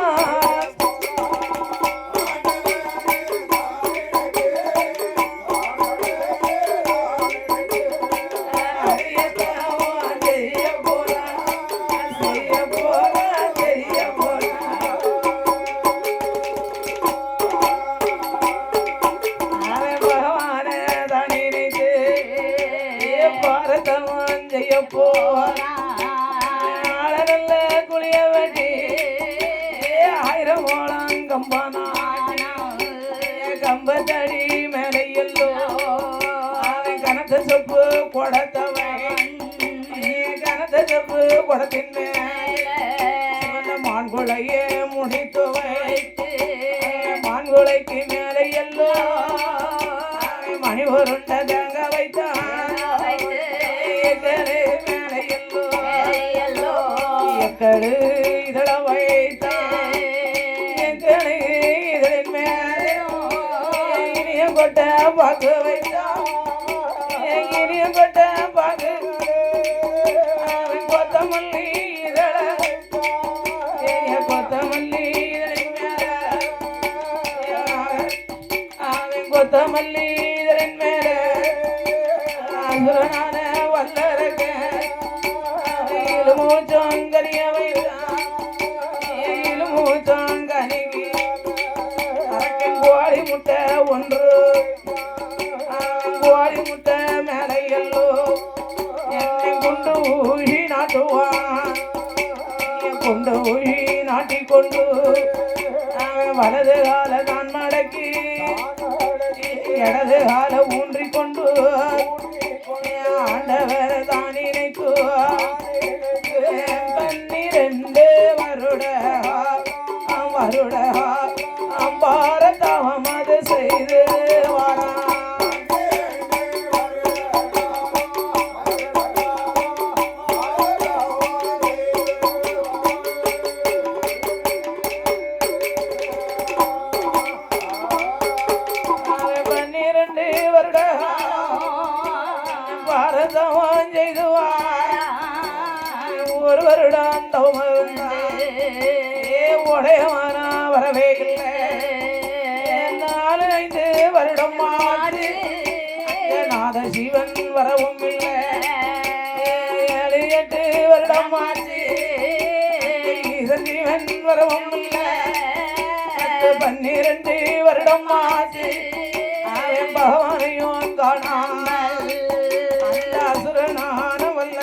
பகவான தான் நினைத்து செய்ய போற நல்ல குளிய வட்டி 1000 ஓளம் கம்பானா கம்பத்தடி மேலையல்லோ அவன் கனத்த சொப்பு கொடத்தவன் கனத்த சொப்பு கொடத்தின் மேல மான்குளையே முடித்து வைத்து மான்குளைக்கு மேலையல்லோ மணி உருண்ட தேங்க வைத்தான் மேலையல்லோ எக்கடு இதழ வைத்தான் எக்கடு இதழின் மேலே இனிய கொட்ட பாக்கு வைத்தான் இனிய கொட்ட பாக்கு கொத்தமல்லி இதழ கொத்தமல்லி இதழின் மேல கொத்தமல்லி இதழின் மேல அசுரனான வல்லரக மூச்சோங்கரிய வைத்தான் மூச்சோங்கனிக்கு அரக்கன் கோழி முட்டை ஒன்று கோழி முட்டை மேலையல்லோ என்னை கொண்டு ஊழி நாட்டுவான் கொண்டு ஊழி நாட்டிக்கொண்டு அவன் வலது கால தான் மடக்கி இடது கால ஊன்றிக்கொண்டு ஆண்டவர் தான் நினைத்து 12 வருட அம்பார தவம் அது செய்து வாரான் பாரதம் செய்துவார் ஒரு வருடம் உடையமான வரவே இல்லை 4-5 வருடம் மாறி நாத சிவன் வரவும் இல்லை 7-8 வருடம் மாறி சிவன் வரவும் இல்லை 12 வருடம் மாறி பகவானையும் காணாமல் அந்த அசுரனான வல்ல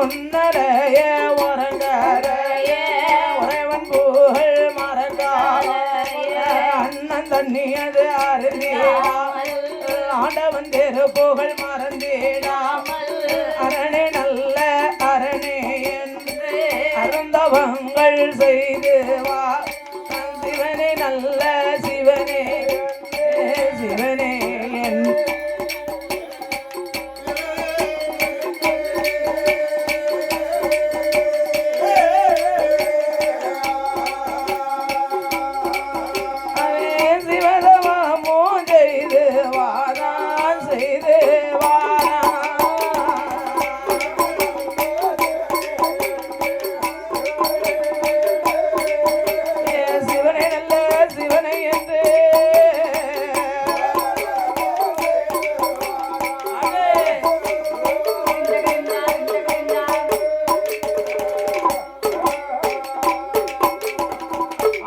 உன்னரைய உறங்கரைய உறைவன் புகழ் மறக்காத அண்ணன் தண்ணியது அருந்திடாமல் ஆண்டவன் தெரு புகழ் மறந்திடாமல் அரணே நல்ல அரணே என்று அருந்தவங்கள் செய்து வா சிவனே நல்ல சிவனே சிவனே சிவதமோ செய்து வாரான் செய்து சிவனை நல்ல சிவனை என்று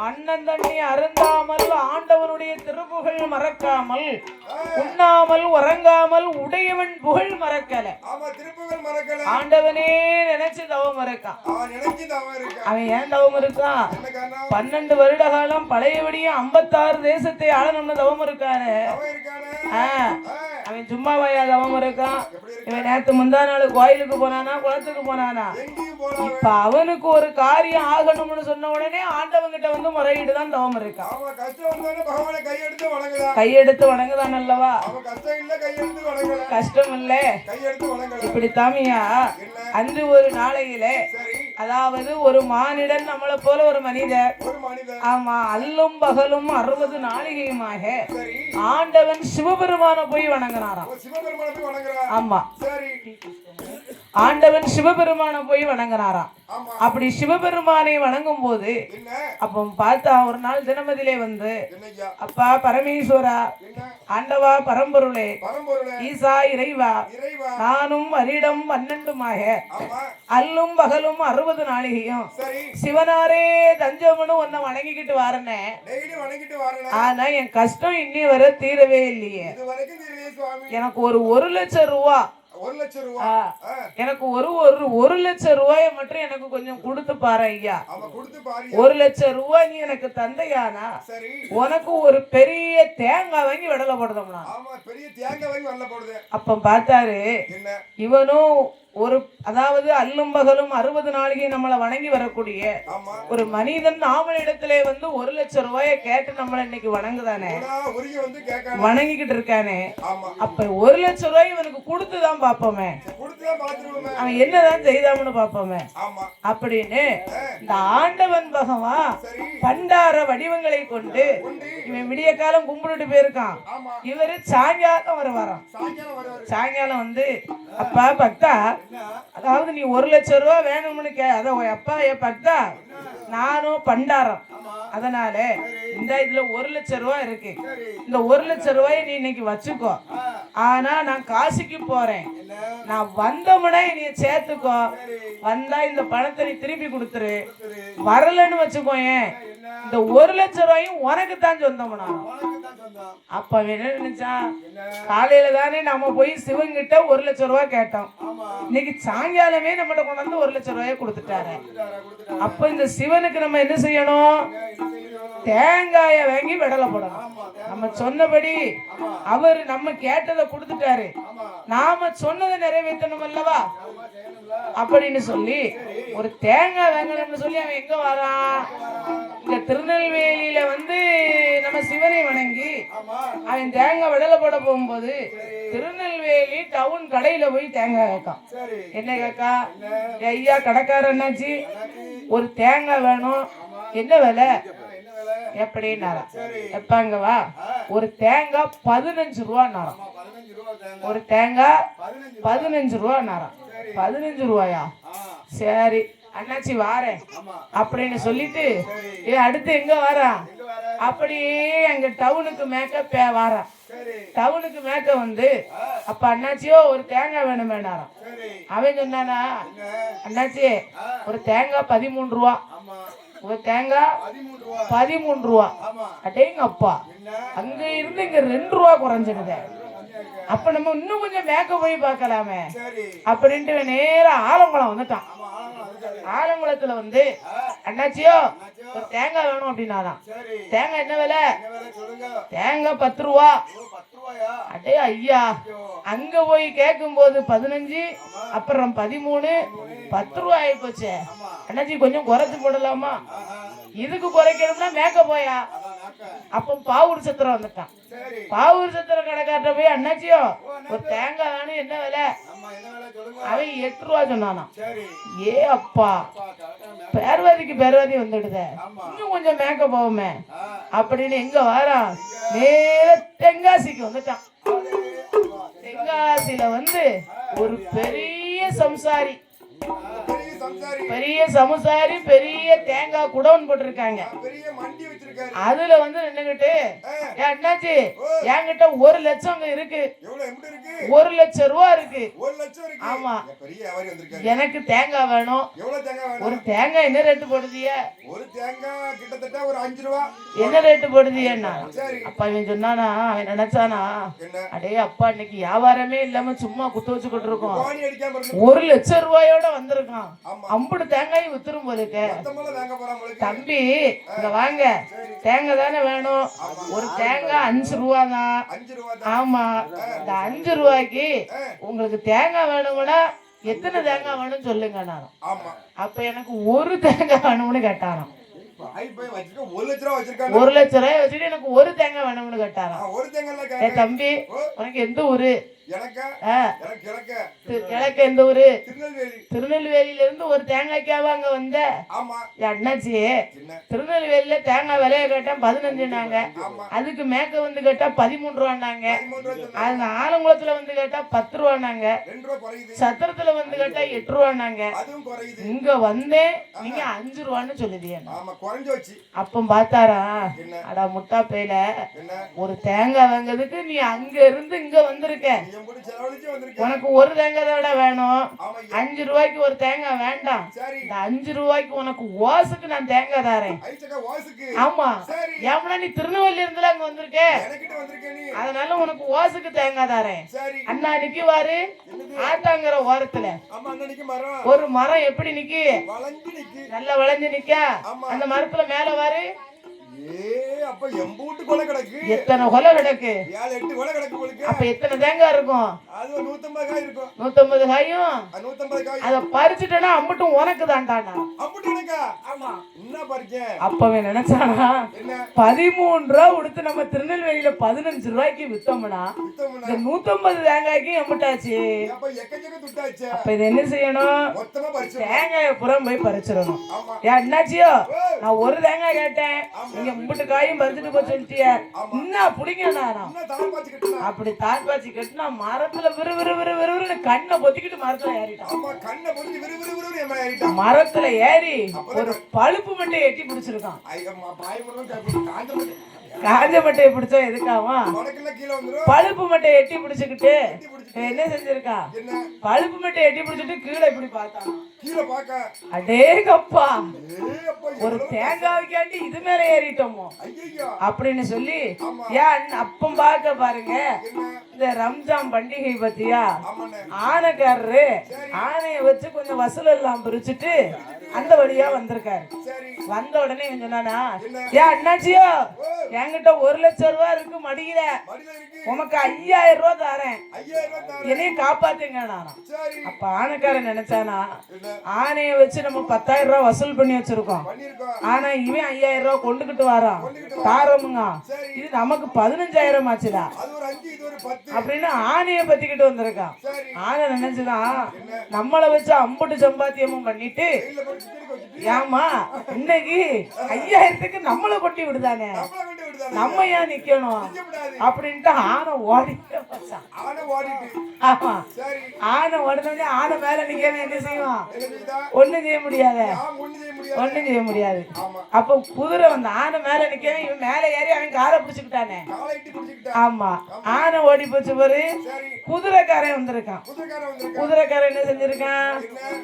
அண்ணன் தண்ணி அருந்தாமல் ஆண்டவனுடைய திருப்புகழ் மறக்காமல் உண்ணாமல் உறங்காமல் உடையவன் புகழ் மறக்கல ஆண்டவனே நினைச்சு தவம் இருக்கான் அவன் ஏன் தவம் இருக்கான் 12 வருட காலம் பழையபடியும் 56 தேசத்தை ஆளணும்னு தவம் இருக்காரு அவன் சும்மாவையா தவம் இருக்கான் இவன் நேத்து முந்தா நாள் கோயிலுக்கு போனானா குளத்துக்கு போனானா இப்ப அவனுக்கு ஒரு காரியம் ஆகணும்னு சொன்ன உடனே ஆண்டவங்கிட்ட வந்து முறையீடுதான் தவம் இருக்கான் கையெடுத்து வணங்குதான் அல்லவா கஷ்டம் இல்ல இப்படி தாமியா அன்று ஒரு நாளையில அதாவது ஒரு மானிடன் நம்மளை போல ஒரு மனிதர் ஆமா அல்லும் பகலும் 60 நாளிகையுமாக ஆண்டவன் சிவபெருமான போய் வணங்கினாராம் ஆமா ஆண்டவன் சிவபெருமான போய் வணங்கினாராம் அப்படி சிவபெருமானை வணங்கும் போது அப்ப பார்த்தா ஒரு நாள் தினமதியிலே வந்து அப்பா பரமேஸ்வரா ஆண்டவா பரம்பொருளே ஈசா இறைவா நானும் வருடம் 12மாக அல்லும் பகலும் 60 நாளிகையும் சிவனாரே தஞ்சம்னு உன்னை வணங்கிக்கிட்டு வாரனே ஆனா என் கஷ்டம் இன்னி வரை தீரவே இல்லையே எனக்கு ஒரு 1 லட்சம் ரூபா 1,00,000 ஆ, ரூபாய் எனக்கு ஒரு லட்சம் ரூபாயை மட்டும் எனக்கு கொஞ்சம் கொடுத்து பாரு ஐயா. அவன் கொடுத்து பாரு 1,00,000 ரூபாய் நீ எனக்கு தந்தையானா சரி உனக்கு ஒரு பெரிய தேங்காய் வாங்கி விடல போடுதோம்னா. ஆமா பெரிய தேங்காய் வாங்கி வரல போடுது அப்ப பார்த்தாரு என்ன இவனும் ஒரு அதாவது அல்லும் பகலும் 60 நாளைக்கு நம்மளை வணங்கி வரக்கூடிய ஆமா ஒரு மனிதன் நாமளிடத்திலே வந்து 1,00,000 ரூபாயை கேட்டு நம்மள இன்னைக்கு வணங்குதானே உருகி வந்து கேட்கானே வணங்கிக்கிட்டு இருக்கானே. ஆமா அப்ப 1,00,000 ரூபாய் இவனுக்கு கொடுத்துதான் பாப்போமே, கொடுத்துதான் பாத்துருவோமே அவன் என்னதான் செய்தான்னு பாப்போமே ஆமா அப்படின்னு இந்த ஆண்டவன் பகவான் சரி பண்டார வடிவங்களை கொண்டு உண்டு இவன் விடிய காலம் கும்பிட்டுட்டு போயிருக்கான். ஆமா இவரு சாயங்காலம் வருவாராம். சாயங்காலம் வருவாரு சாயங்காலம் வந்து அப்பா பக்தா அதாவது நீ 1,00,000 ரூபாய் வேணும்னு அத அப்பா பக்தா நானும் பண்டாரம் அதனால இந்த இதுல 1,00,000 ரூபாய் இருக்கு. இந்த 1,00,000 ரூபாயை நீ இன்னைக்கு வச்சுக்கோ. ஆனா நான் காசிக்கு போறேன், நான் வந்தமுடனே நீ சேர்த்துக்கோ. வந்தா இந்த பணத்தை நீ திருப்பி கொடுத்துரு, வரலன்னு வச்சுக்கோயேன் இந்த 1,00,000 ரூபாயும் உனக்கு தான் சொந்தம்னா. அப்ப அவன் என்ன நினைச்சான், காலையில தானே நம்ம போய் சிவன்கிட்ட 1,00,000 ரூபாய் கேட்டோம், இன்னைக்கு சாயங்காலமே நம்மகிட்ட கொண்டாந்து 1,00,000 ரூபாயை கொடுத்துட்டாரு. அப்ப இந்த சிவனுக்கு நம்ம என்ன செய்யணும், தேங்காய வாங்கி விடலை போடணும். நம்ம சொன்னபடி அவர் நம்ம கேட்டதை கொடுத்துட்டாரு, நாம சொன்னதை நிறைவேற்றணும் அல்லவா அப்படின்னு சொல்லி ஒரு தேங்காய் வாங்கணும்னு சொல்லி அவன் எங்க வரான், இந்த திருநெல்வேலியில வந்து நம்ம சிவனை வணங்கி அவன் தேங்காய் விடலை போட போகும்போது திருநெல்வேலி டவுன் கடையில போய் தேங்காய் கேட்கான். என்ன கேட்கா, ஐயா கடைக்காரர் என்னாச்சு ஒரு தேங்காய் வேணும், என்ன விலை எப்படின்னாரா. எப்பாங்க வா, ஒரு தேங்காய் 15 ரூபான்னாராம். ஒரு தேங்காய் 15 ரூபான்னாராம். 15 ரூபாயா, சரி அண்ணாச்சி வாரேன் அப்படின்னு சொல்லிட்டு அடுத்து எங்க வாரா, அப்படியே அங்க டவுனுக்கு மேக்க வாரா. டவுனுக்கு மேக்க வந்து அப்ப அண்ணாச்சியோ ஒரு தேங்காய் வேணும் வேணாராம். அவன் சொன்னானா, அண்ணாச்சி ஒரு தேங்காய் 13 ரூபா, ஒரு தேங்காய் 13 ரூபா. அடேங்க அப்பா, அங்க இருந்து இங்க 2 ரூபா குறைஞ்சிடுத. அப்ப நம்ம இன்னும் கொஞ்சம் மேக்க போய் பார்க்கலாமே அப்படின்ட்டு நேரம் ஆலங்குளம் வந்துட்டான். ஆலங்குளத்துல வந்து அண்ணாச்சியோ ஒரு தேங்காய் வேணும் அப்படின்னாதான். தேங்காய் என்ன விலை, தேங்காய் 10 ரூபா. அடே ஐயா, அங்க போய் கேட்கும் போது 15, அப்புறம் 13, 10 ரூபாய் ஆகி போச்சு. அண்ணாச்சி கொஞ்சம் குறைச்சு போடலாமா, இதுக்கு குறைக்கணும்னா மேக்க போயா. அப்ப பாவூர் சத்திரம் வந்துட்டான். பாவூர் சத்திரம் கடைக்காட்ட போய் அண்ணாச்சியோ ஒரு தேங்காய் வேணும், என்ன விலை, அவன் 8 ரூபா சொன்னானா. ஏ அப்பா, பேர்வாதி வந்துடுத, இன்னும் கொஞ்சம் மேக்க போவோமே அப்படின்னு எங்க வாரான், நேர தென்காசிக்கு வந்துட்டான். தென்காசியில வந்து ஒரு பெரிய சம்சாரி, பெரிய சமுசாரி, பெரிய தேங்காய் குடோன் போட்டிருக்காங்க. அதுல வந்து நின்னுகிட்டு அண்ணாச்சி என்கிட்ட 1,00,000 அங்க இருக்கு, 1,00,000 ரூபா இருக்கு. ஆமா, எனக்கு தேங்காய் வேணும். ஒரு தேங்காய் என்ன ரேட்டு போடுதிய, ஒரு தேங்காய் கிட்டத்தட்ட ஒரு 5 ரூபா. என்ன ரேட்டு போடுதியன்னா. அப்ப அவன் சொன்னானா, அவன் நினைச்சானா, அடே அப்பா இன்னைக்கு வியாபாரமே இல்லாம சும்மா குத்து வச்சுக்கிட்டு இருக்கோம், 1,00,000 ரூபாயோட வந்திருக்கான், அம்புடு தேங்காய் வித்துரும் போதுக்க. தம்பி இங்க வாங்க, தேங்காய் தானே வேணும், ஒரு தேங்காய் 5 ரூபா தான். ஆமா, இந்த 5 ரூபாய்க்கு உங்களுக்கு தேங்காய் வேணும்னா எத்தனை தேங்காய் வேணும்னு சொல்லுங்க. நானும் அப்ப எனக்கு ஒரு தேங்காய் வேணும்னு கேட்டாராம். 1,00,000 ரூபாய் வச்சுட்டு எனக்கு ஒரு தேங்காய் வேணும்னு கேட்டாராம். தம்பி உனக்கு எந்த ஊரு, கிழக்கு எந்த ஊரு, திருநெல்வேலியில இருந்து ஒரு தேங்காய்க்காவ அங்க வந்த. அண்ணாச்சி திருநெல்வேலியில தேங்காய் விலைய கேட்டா 15நாங்க, அதுக்கு மேக்க வந்து கேட்டா 13 ரூபான்னாங்க, அது ஆலங்குளத்துல வந்து கேட்டா 10 ரூபான்னாங்க, சத்திரத்துல வந்து கேட்டா 8 ரூபான்னாங்க, இங்க வந்தேன் நீங்க 5 ரூபான்னு சொல்லுதிய. அப்ப பார்த்தாரா, அடா முட்டா பேல, ஒரு தேங்காய் வாங்கிறதுக்கு நீ அங்க இருந்து இங்க வந்திருக்க, எம்புட்டு செலவழிச்சு வந்திருக்கேன். உனக்கு ஒரு தேங்காய் தவிட வேணும். ஆமா, 5 ரூபாய்க்கு ஒரு தேங்காய் வேண்டாம். சரி. இந்த 5 ரூபாய்க்கு உனக்கு ஓசுக்கு நான் தேங்காய் தாரேன். ஐச்சக்கா வாசுக்கு. ஆமா. சரி. ஏமனா நீ திருநெல்வேலி இருந்துல அங்க வந்திருக்க, எனக்கிட்ட வந்திருக்கே நீ. அதனால உனக்கு ஓசுக்கு தேங்காய் தாரேன். சரி. அண்ணா நிக்குவாரு ஆத்தாங்கிற ஓரத்துல ஆமா, அன்னைக்கு மரம் ஒரு மரம் எப்படி நிக்கி, வளைஞ்சு நிக்கு. நல்லா விளைஞ்சு நிக்க. ஆமா. அந்த மரத்துல மேல வாரு அப்ப எம்பூட்டு கொலை கிடக்கு. எத்தனை கொலை கிடக்கு. 7-8 கொலை கிடக்கு உங்களுக்கு. அப்ப எத்தனை தேங்காய் இருக்கும். அது ஒரு 150 காய் இருக்கும். 150 காயும் 150 காய். அத பறிச்சுட்டேன்னா அம்பட்டும் உனக்கு தான்டானா. அம்புட்டு எனக்கா? ஆமா. என்ன பறிக்க? அப்பவே நினைச்சானா என்ன 13 ரூபா கொடுத்து நம்ம திருநெல்வேலியில 15 ரூபாய்க்கு வித்தோம்னா வித்தோம்னா இந்த 150 தேங்காய்க்கு எம்பிட்டாச்சு. அப்ப எக்கச்சக்க துட்டாச்சு. அப்ப இது என்ன செய்யணும், மொத்தமா பறிச்சு. தேங்காயை புறம் போய் பறிச்சிடணும். ஆமா. ஏன் என்னாச்சியோ, நான் ஒரு தேங்காய் கேட்டேன், நீங்க 3 காயும் பறிச்சுட்டு போய் சொல்லிட்டிய, இன்னும் பிடிங்க நானா. என்ன தாள் பாச்சு கட்டலாம். அப்படி தாழ்பாச்சி கட்டினா மரத்துல விறு விறு விறு விறுவிறுன்னு கண்ணை பொத்திக்கிட்டு மரத்துல ஏறிட்டான். ஆமா, கண்ணை பொத்தி விறு விறு விறுன்னு என் மேல ஏறிட்டான். மரத்துல ஏறி ஒரு பழுப்பு மட்டை எட்டி பிடிச்சிருக்கான். ஐயம்மா, பாய் முருகன் காப்பி காஞ்ச முடி. காஞ்ச மட்டையை பிடிச்சா எதுக்காமா, உனக்குள்ள கீழே வந்துரும். பழுப்பு மட்டையை எட்டி பிடிச்சுக்கிட்டு எட்டி பிடிச்சு என்ன செஞ்சிருக்கா, என்ன பழுப்பு மட்டையை எட்டி பிடிச்சிட்டு கீழே இப்படி பார்த்தான். கீழே பாக்க. அடேங்கப்பா, அப்பா ஒரு தேங்காய்க்காண்டி இது மேல ஏறிட்டோமோ ஐயோ. அப்படின்னு சொல்லி ஆமா. ஏன் அப்பம் பார்க்க பாருங்க. என்ன? இந்த ரம்ஜான் பண்டிகை பத்தியா ஆமாண்ணே. ஆனைக்காரரு ஆனையை வச்சு கொஞ்சம் வசூல் எல்லாம் பிரிச்சுட்டு அந்த வழியா வந்திருக்காரு. சரி. வந்த உடனே இவன் சொன்னானா, என்ன? ஏன் அண்ணாச்சியோ என்கிட்ட 1 லட்சம் ரூபாய் இருக்கு மடியில, மடியில இருக்கு. உமக்கு 5000 ரூபாய் தாரேன், 5000 தாரேன். என்னையும் காப்பாத்துங்க நானா. சரி. அப்ப ஆனைக்காரன் நினைச்சானா, என்ன? ஆனையை வச்சு நம்ம 10,000 ரூபாய் வசூல் பண்ணி வச்சிருக்கோம், பண்ணிருக்கோம். ஆனா இவன் 5000 ரூபாய் கொண்டுகிட்டு வரான் தாரமுங்க, சரி. இது நமக்கு 15,000 ஆச்சுடா அது ஒரு 5, இது ஒரு 10. அப்படின்னு ஆனையை பத்திக்கிட்டு வந்திருக்கான். சரி. ஆனை நினைச்சுதான் நம்மளை வச்சு அம்புட்டு சம்பாத்தியமும் பண்ணிட்டு, கையில போட்டு சிக்கனுக்கு வச்சுட்டு ஏமா இன்னைக்கு 5000க்கு நம்மளை கொட்டி விடுதானே, நம்மள கொண்டு விடுதானே. நம்ம ஏன் நிக்கணும் நிக்கக்கூடாது. அப்படின்ட்டு ஆனை ஓடிட்டே போச்சான். ஆனை ஓடிட்டு. ஆமா. சரி. ஆனை ஓடுனோடனே ஆனை மேல நிக்கவே என்ன செய்வான், என்ன செய்தா? ஒண்ணும் செய்ய முடியாத, நான் ஒண்ணும் செய்ய முடியாது. ஒண்ணும் செய்ய முடியாது. ஆமா. அப்ப குதிரை வந்து ஆனை மேல நிக்கவே இவன் மேல ஏறி அவன் காலை பிடிச்சுக்கிட்டானே. காலை இட்டு பிடிச்சுக்கிட்டா. ஆமா. ஆனை ஓடி போச்சு பாரு. சரி. குதிரைக்காரன் வந்திருக்கான். குதிரைக்காரன் வந்திருக்கான். குதிரைக்காரன் என்ன செஞ்சிருக்கான்,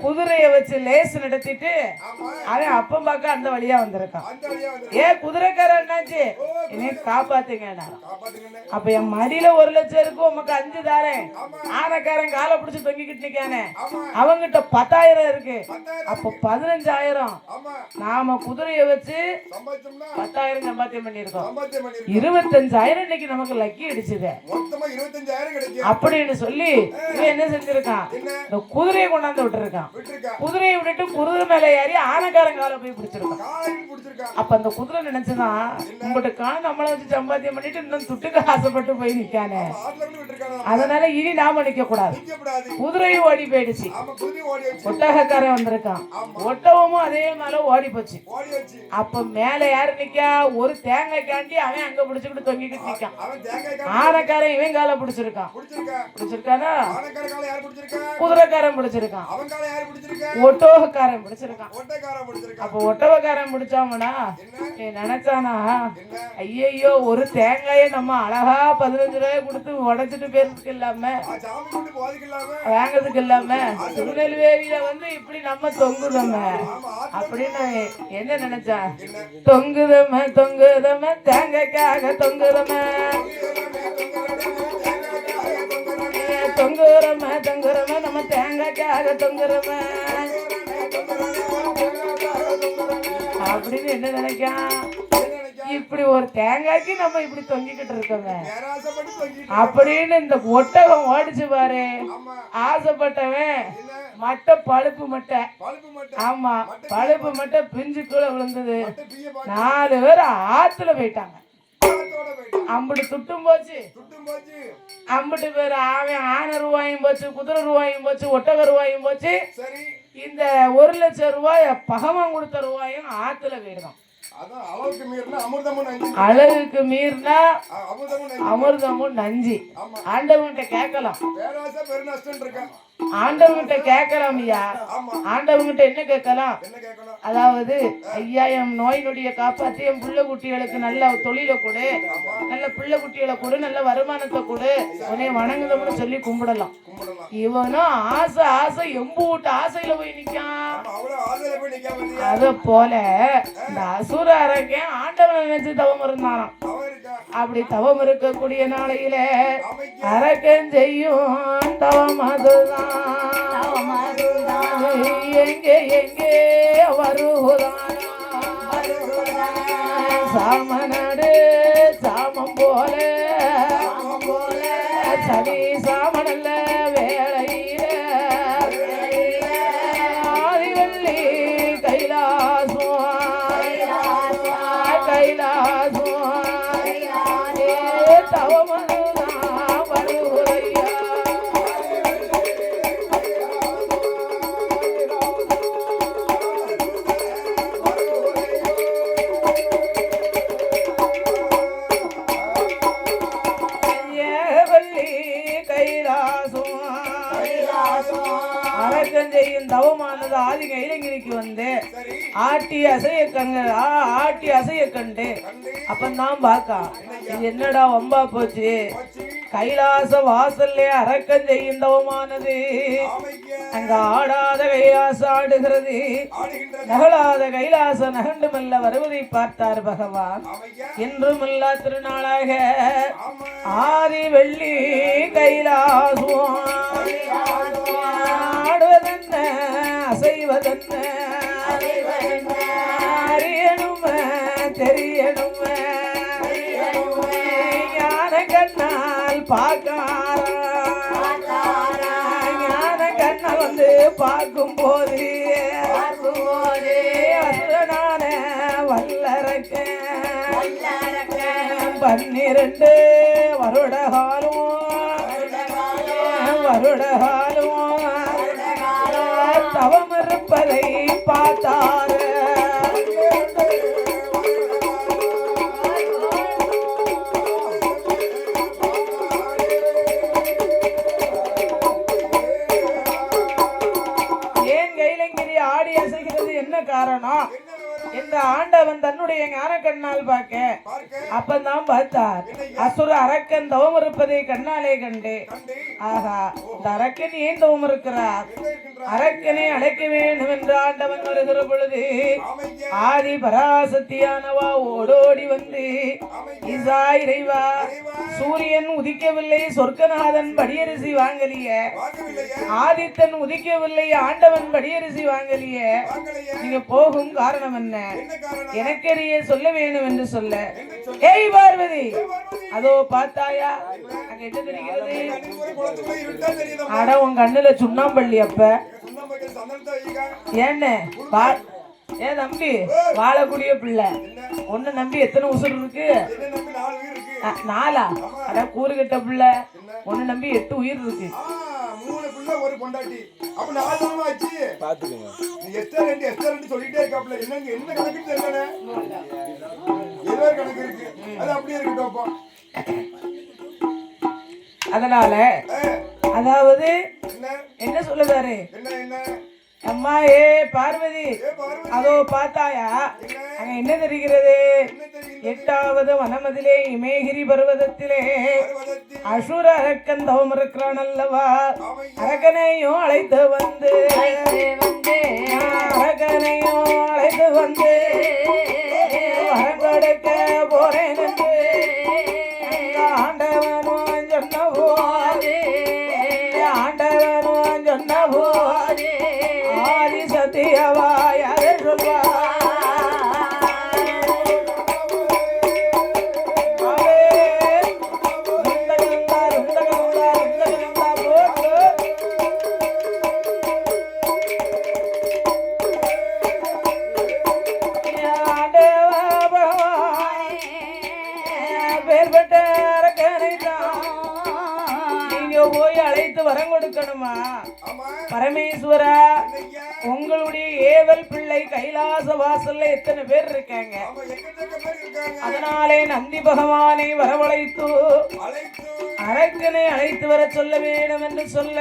குதிரைய வச்சு லேஸ் நடத்திட்டு ஆமா. அவன் அப்பம் பார்க்க அந்த வழியா வந்திருக்கான். அந்த வழியா வந்திருக்கான். ஏன் குதிரைக்காரன் என்னாச்சு, என்னைய காப்பாத்துங்க. காப்பாத்துங்கண்ணே. அப்ப என் மடியில 1 லட்சம் இருக்கு, உமக்கு 5 தாரேன். ஆமா. ஆனைக்காரன் காலை பிடிச்சு தொங்கிக்கிட்டு நிக்கானே, ஆமா. அவங்கிட்ட 10,000 இருக்கு. 10,000 அப்ப 15,000 ஆமா. நாம குதிரைய வச்சு சம்பாதிச்சோம்னா 10,000 சம்பாத்தியம் பண்ணிருக்கோம். சம்பாத்தியம் பண்ணிருக்கோம். 25,000 இன்னைக்கு நமக்கு லக்கி அடிச்சுது மொத்தமா 25,000 கிடைக்கும். அப்படின்னு சொல்லி இவன் என்ன செஞ்சிருக்கான், என்ன? இந்த குதிரையை கொண்டாந்து விட்டுருக்கான். விட்டுருக்கா. குதிரையை விட்டுட்டு குதிரை மேல ஏறி ஆனைக்காரன் காலை போய் பிடிச்சிருக்கான். காலையில் பிடிச்சிருக்கா. அப்ப அந்த குதிரை நினைச்சுதான் உங்கள்கிட்ட நம்மளை வச்சு சம்பாத்தியம் பண்ணிட்டு இன்னும் துட்டுக்கு ஆசைப்பட்டு போய் நிக்கானே, ஆத்துல இருந்து விட்டுருக்கானா. அதனால இனி நாம நிக்க கூடாது. நிக்கக்கூடாது. குதிரையும் ஓடி போயிடுச்சு. ஆமா, குதிரை ஓடி வச்சு. ஒட்டகக்காரன் வந்திருக்கான். ஒட்டகமும் அதே மேல ஓடி போச்சு. ஓடி வச்சு. அப்ப மேல யாரு நிக்கா, ஒரு தேங்காய் காண்டி அவன் அங்க பிடிச்சுக்கிட்டு தொங்கிக்கிட்டு நிக்கான். அவன் தேங்காய் ஆனைக்காரன் இவன் காலை பிடிச்சிருக்கான். பிடிச்சிருக்கா. பிடிச்சிருக்கானா, ஆனைக்கார காலை யார் பிடிச்சிருக்கா? குதிரைக்காரன் பிடிச்சிருக்கான். அவன் காலை யார் பிடிச்சிருக்கா? ஒட்டகக்காரன் பிடிச்சிருக்கான். ஒட்டைக்காரன் பிடிச்சிருக்கா. அப்ப ஒட்டகக்காரன் பிடிச்சாமனா என்ன? நினைச்சானா, என்ன? ஐயையோ ஒரு தேங்காயை நம்ம அழகா 15 ரூபாய் கொடுத்து உடைச்சிட்டு பேருக்கு இல்லாம சாமி கொண்டு போதிக்கலாம வாங்கிறதுக்கு இல்லாம திருநெல்வேலியில வந்து இப்படி நம்ம தொங்குதம ஆமா. அப்படின்னு என்ன நினைச்சா, தொங்குதம தொங்குதம தேங்காய்க்காக தொங்குதம, தொங்குறம தொங்குறம நம்ம தேங்காய்க்காக தொங்குறம அப்படின்னு என்ன நினைக்கான். இப்படி ஒரு தேங்காய்க்கு நம்ம இப்படி தொங்கிக்கிட்டு இருக்கோங்க பேராசைப்பட்டு தொங்கிட்டு. அப்படின்னு இந்த ஒட்டகம் ஓடிச்சு பாரு. ஆமா. ஆசைப்பட்டவன் என்ன? மட்டை பழுப்பு மட்டை. பழுப்பு மட்டும். ஆமா, பழுப்பு மட்டை பிஞ்சுக்குள்ள விழுந்தது. மட்டை பீய பாத்து 4 பேர் ஆத்துல போயிட்டாங்க. காத்தோட போயிட்டான். அம்புட்டு துட்டும் போச்சு. துட்டும் போச்சு. அம்புட்டு பேர் அவன் ஆனை ரூபாயும் போச்சு, குதிரை ரூபாயும் போச்சு, ஒட்டக ரூபாயும் போச்சு. சரி. இந்த 1 லட்சம் ரூபாய் பகவான் கொடுத்த ரூபாயும் ஆத்துல போயிடும். அதான் அளவுக்கு மீறினா அமிர்தமும் நஞ்சு. அளவுக்கு மீறினா அமிர்தமும் நஞ்சு. அமிர்தமும் நஞ்சு. ஆமா. ஆண்டவன்கிட்ட கேட்கலாம். பேராசை பெருநஷ்டம் இருக்கா. ஆண்டவங்கிட்ட கேட்கலாம் ஐயா. ஆமா ஆண்டவங்கிட்ட என்ன கேட்கலாம்? என்ன கேட்கணும் அதாவது ஐயா என் நோய் நொடியை காப்பாத்தி என் புள்ள குட்டிகளுக்கு நல்ல தொழிலை கொடு, நல்ல பிள்ளை குட்டிகளை கொடு, நல்ல வருமானத்தை கொடு, உன்னை வணங்குதம்னு சொல்லி கும்பிடலாம். கும்பிடலாம் இவனும் ஆசை ஆசை எம்பு விட்டு ஆசையில போய் நிக்கான். அவ்வளவு ஆதரவு போய் நிக்காம இருந்தியா? அத போல இந்த அசுர அரக்கன் ஆண்டவனை நினைச்சு தவம் இருந்தாராம். அவன் இருக்கா அப்படி தவம் இருக்கக்கூடிய நாளையில அமைக்க அரக்கன் செய்யும் தவம் அதுதான். எங்கே எங்கே வருகிறான் சாமனடு சாமம் போல சனி சாமனல்ல வேளையில ஆதிவள்ளி கைலாசம் கைலாசம் தவமனுதான் வருகுறையா. அரக்கன் செய்யும் தவமானது ஆதி கைலங்கிரிக்கு வந்து சரி ஆட்டி அசைய கண்டு அப்பந்தான் பாக்கா இது என்னடா வம்பா போச்சு. கைலாச வாசல்லே அரக்கன் செய்யும் தவமானது அமைக்க அங்க ஆடாத கைலாசம் ஆடுகிறது, ஆடுகின்ற நகலாத கைலாச நகண்டு மெல்ல வருவதை பார்த்தார் பகவான். அமைக்க என்றுமில்லா திருநாளாக ஆமா ஆதி வெள்ளி கைலாசம் ஆடுவதென்ன அசைவதென்ன அறியணும் தெரியணும் ஞான கண்ணால் பார்க்கார ஞான கண்ண வந்து பார்க்கும் போது அசுரனான வல்லரக்க 12 வருடகாலும் தவம் இருப்பதை பார்த்தார். ஏன் கைலங்கிரி ஆடி அசைகிறது என்ன காரணம்? இந்த ஆண்டவன் தன்னுடைய ஞான கண்ணால் பார்க்க அப்பந்தான் பார்த்தார். அசுர அரக்கன் தவம் இருப்பதை கண்ணாலே கண்டு ஆகா இந்த அரக்கன் ஏன் தவம் இருக்கிறார், அரக்கனை அழைக்க வேண்டும் என்று ஆண்டவன் வருகிற பொழுது ஆதி பராசக்தியானவா ஓடோடி வந்து ஈசா இறைவா சூரியன் உதிக்கவில்லை, சொர்க்கநாதன் படியரிசி வாங்கலிய, ஆதித்தன் உதிக்கவில்லை, ஆண்டவன் படியரிசி வாங்கலிய, நீங்க போகும் காரணம் என்ன எனக்கறிய சொல்ல வேண்டும் என்று சொல்ல ஏய் பார்வதி அதோ பார்த்தாயா அங்க என்ன தெரிகிறது? அட உன் கண்ணுல சுண்ணாம்பள்ளி அப்ப ஏன்னு ஏன் தம்பி வாழக்கூடிய பிள்ளை ஒன்னு நம்பி எத்தனை உசுறு இருக்கு? 4. அட கூறுகிட்ட பிள்ளை ஒன்னு நம்பி 8 உயிர் இருக்கு. 3 பிள்ளை ஒரு பொண்டாட்டி அப்ப 4 நாளா ஆச்சு பாத்துக்கங்க. நீ எஸ்டர் சொல்லிட்டே இருக்காப்ல என்ன கணக்கு தெரியல ஏதோ கணக்கு இருக்கு அது அப்படியே இருக்கட்டும். அப்போ அதனால அதாவது என்ன சொல்லுதாரு என்ன அம்மா ஏ பார்வதி அதோ பார்த்தாயா அங்க என்ன தெரிகிறது? 8வது வனமதிலே இமயகிரி பர்வதத்திலே அசுர அரக்கன் தவம் இருக்கிறான் அல்லவா, அரக்கனையும் அழைத்து வந்து வரங்கொடுக்க போறேன் என்று ஆண்டவனும் சொன்ன போது ஆதி சத்தியவாய் அதை சொல்வா போய் அழைத்து வரம் கொடுக்கணுமா? ஆமா பரமேஸ்வரா, என்னய்யா? உங்களுடைய ஏவல் பிள்ளை கைலாச வாசல்ல எத்தனை பேர் இருக்காங்க? ஆமா எக்கச்சக்க பேர் இருக்காங்க. அதனாலே நந்தி பகவானை வரவழைத்து அழைத்து அரக்கனை அழைத்து வர சொல்ல வேண்டும் என்று சொல்ல,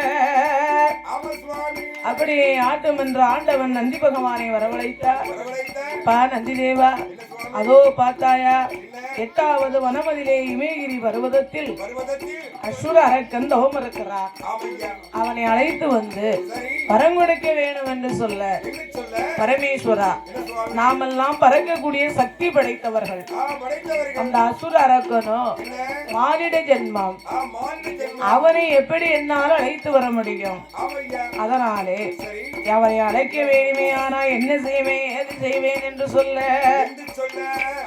ஆமா சுவாமி அப்படி ஆட்டம் என்ற ஆண்டவன் நந்தி பகவானை வரவழைத்தார். வரவழைத்த பா நந்தி தேவா, இல்ல சுவாமி அதோ பார்த்தாயா, இல்ல 8வது வனமதிலே இமயகிரி பர்வதத்தில் பர்வதத்தில் அசுர அரக்கன் தவம் இருக்கிறார். ஆமையா அவனை அழைத்து வந்து சரி வரம் கொடுக்க வேண்டும் என்று சொல்ல, என்ன சொல்ல பரமேஸ்வரா, என்ன சுவாமி நாமெல்லாம் பறக்கக்கூடிய சக்தி படைத்தவர்கள். படைத்தவர்கள் அந்த அசுர அரக்கனோ என்ன மானிட ஜென்மம். மாநில ஜென்மம் அவனை எப்படி என்னால் அழைத்து வர முடியும்? ஆமையா அதனாலே சரி அவரை அழைக்க வேண்டுமே, ஆனா என்ன செய்வேன் ஏது செய்வேன் என்று சொல்ல, என்று சொல்ல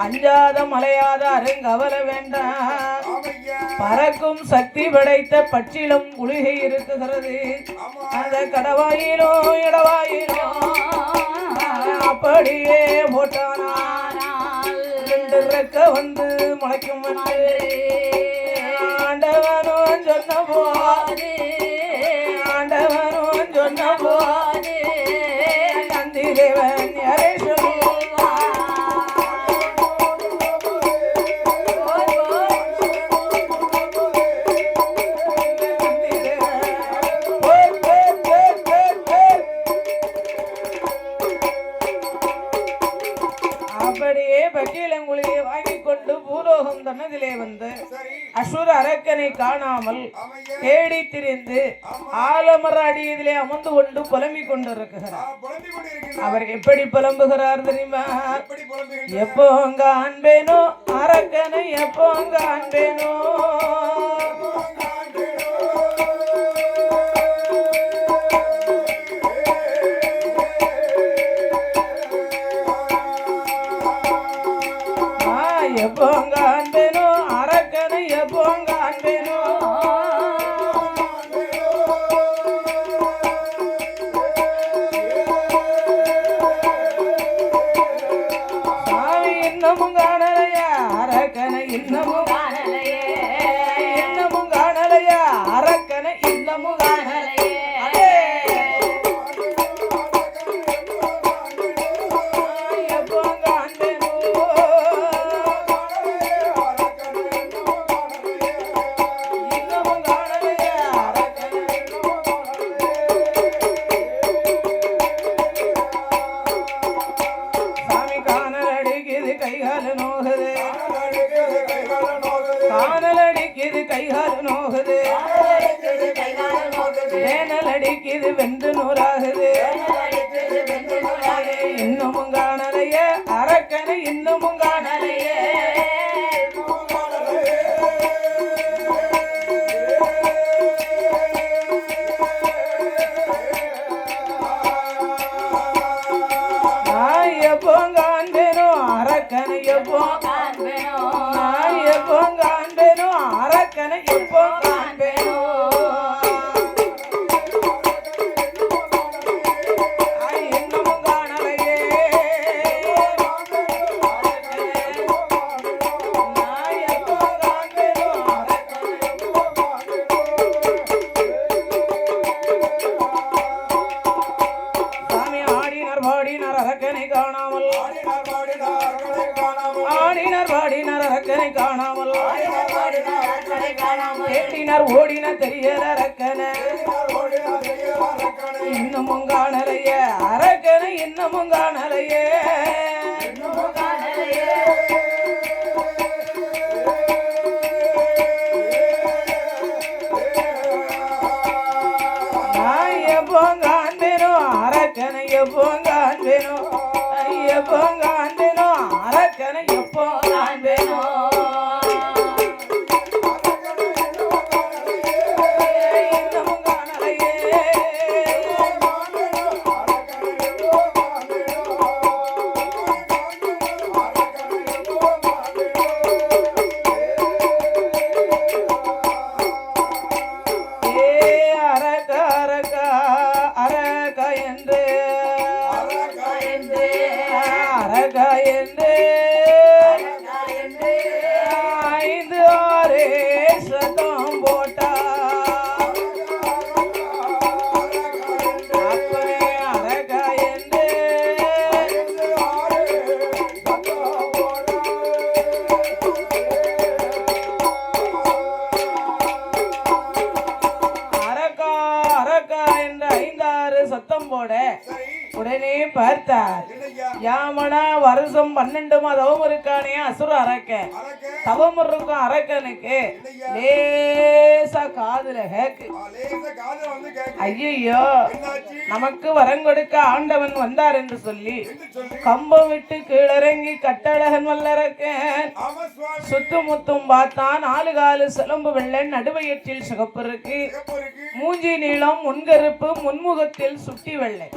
அஞ்சாத மலையாத அருங்கவல வேண்டாம். ஆமையா பறக்கும் சக்தி படைத்த பச்சிலும் குளிகை இருக்குகிறது. ஆமா அந்த கடவாயிலோ இடவாயிலோ அப்படியே போட்டானா ரெண்டு ரெக்க வந்து முளைக்கும் வந்து ஆண்டவனும் சொன்ன போது, ஆண்டவனும் சொன்ன போது நந்தி தேவன் யாரை சொல்லுவா? அப்படியே பக்கீலங்குழியை வாங்கி கொண்டு பூலோகம் தன்னதிலே வந்து சரி அசுர அரக்கனை காணாமல் ஆமையா தேடி திரிந்து ஆலமர அடியிலே அமர்ந்து கொண்டு புலம்பிக் கொண்டிருக்கிறார். புலம்பிக் கொண்டிருக்கிறார். அவர் எப்படி புலம்புகிறார் தெரியுமா? எப்படி புலம்புகின்றார்? எப்போ அங்க அன்பேனோ அரக்கனை, எப்போ அங்க அன்பேனோ எப்போ அங்க அன்பேனோ அரக்கனை, எப்போ அங்க அன்பேனோ சாமி இன்னமும் காணலையா அரக்கனை, இன்னமும் காணலையே இன்னமும் காணலையா அரக்கனை, இன்னமும் காணலையே. எப்போ அங்க அன்பேனோ இன்னமும் காணலையா அரக்கனை. சாமி காணல் அடிக்குது கைகால நோகுது, காணல் அடிக்குது கைகால நோகுது, வேனல் அடிக்குது வென்று நூறாகுது. இன்னமும் காணலைய அரக்கனை, இன்னமும் காணலையே. நான் எப்போ காண்பேனோ அரக்கனை, எப்போ நான் எப்போ காண்பேனோ அரக்கனை, எப்போ காண்பேனோ இன்னமும் காணலையே. நான் எப்போ காண்பேனோ அரக்கனை. சாமி ஆடினார் பாடினார் அரக்கனை காணாமல், ஆடினார் பாடினார் அரக்கனை காணாமல், தேடினார் ஓடினார் தெரியல அரக்கனை, இன்னமும் காணலைய அரக்கனை, இன்னமும் காணலையே. நான் எப்போ காண்பேனோ அரக்கனை, எப்போ காண்பேனோ, எப்போ காண்பேனோ அரக்கனை, எப்போ காண்பேனோ. இன்னமும் காணலையே. அரக்க அரக்க அரக்க என்று அரக்க என்று 5 6 சத்தம் போட்டா உடனே பார்த்தார். என்னய்யா யாமனா வருஷம் 12 தவம் இருக்கானே அசுர அரக்க அரக்க தவம் இருக்கும் அரக்கனுக்கு என்னய்யா லேசா காதுல கேக்கு. லேசா காதுல வந்து கேக்கு. ஐயோ என்னாச்சு நமக்கு வரம் கொடுக்க ஆண்டவன் வந்தார் என்று சொல்லி என்று சொல்லி கம்பம் விட்டு கீழறங்கி கட்டழகன் வல்லரக்கன் ஆமா சுவாமி சுத்துமுத்தும் பார்த்தான். 4 காலு சிலம்பு வெள்ளை நடுவயிற்றில் சிகப்பு இருக்கு. சிகப்பு இருக்கு. மூஞ்சி நீளம் முன்கருப்பு முன்முகத்தில் சுட்டி வெள்ளை.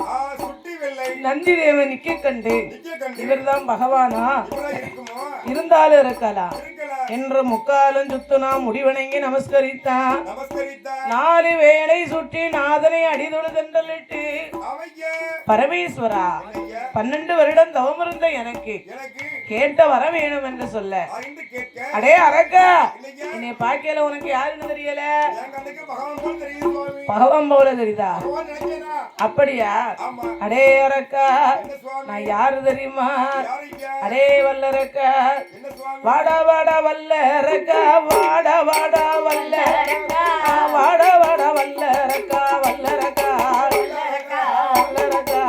சுட்டி வெள்ளை நந்தி தேவனுக்கு கண்டு நிக்க கண்டு இவர்தான் பகவானா இவ்வளவு இருக்குமோ இருந்தாலும் இருக்கலாம் இருக்கலாம் என்று முக்காலும் சுத்துனா முடிவணங்கி நமஸ்கரித்தான். நமஸ்கரித்தான் 4 வேளை சுற்றி நாதனை அடிதொழுதென்றலிட்டு அவங்க பரமேஸ்வரா என்னய்யா 12 வருடம் தவம் இருந்த எனக்கு எனக்கு கேட்ட வர வேணும் என்று சொல்ல, அறிந்து கேட்க அடே அரக்கா இல்லையா என்னை பார்க்கல உனக்கு யாருன்னு தெரியல. என் கண்ணுக்கு பகவான் போல தெரியுது சுவாமி பகவான் போல தெரியுதா? பகவான் நினைச்சேனா அப்படியா? ஆமா அடே அரக்கா என்ன சுவாமி நான் யாரு தெரியுமா? யாரையா அடே வல்லரக்கா என்ன சுவாமி வாடா வாடா வல்லரக்கா வாடா வாடா வல்லரக்கா வாடா வாடா வல்லரக்கா வல்லரக்கா வல்லரக்கா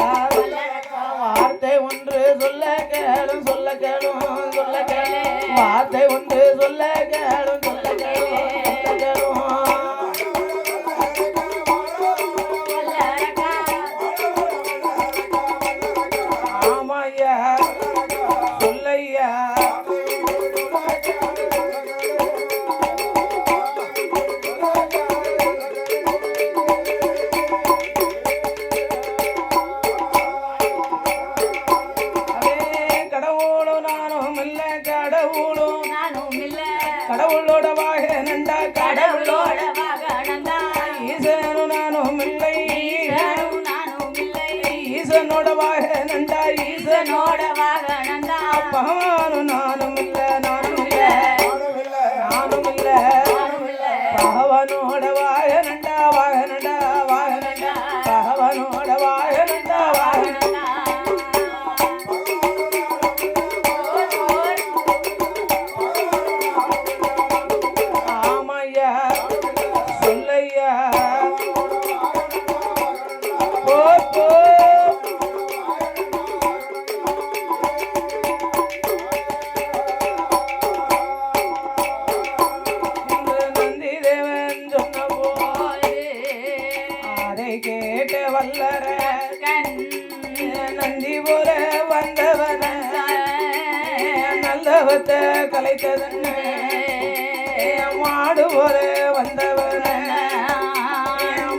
வார்த்தை ஒன்று சொல்ல கேளும் சொல்ல கேளும் சொல்ல கேளும் வார்த்தை ஒன்று சொல்ல கேளும் சொல்ல கேளும் சொல்ல கேளும். ஆமாய்யா சொல்லையா கடவுளும் நானும் இல்ல கடவுளும் கடவுளோட வாகனண்டா கடவுளோட ஈசனும் நானும் இல்லை ஈசனோட வாகனண்டா ஈசனோட பகவானும் நானும் இல்ல நானும் இல்ல நானும் இல்ல பகவானோட வாகனண்டா வாகனண்டா வாகனண்டா பகவானோட வாகனண்டா வாகனண்டா. ஆமாய்யா சொல்லையா போ போ இன்று நந்தி தேவன் சொன்ன போது அதை கேட்ட வல்லர நந்தி போல வந்தவன நல்லவத்த கலைத்ததன்ன மாடு போல வந்தவன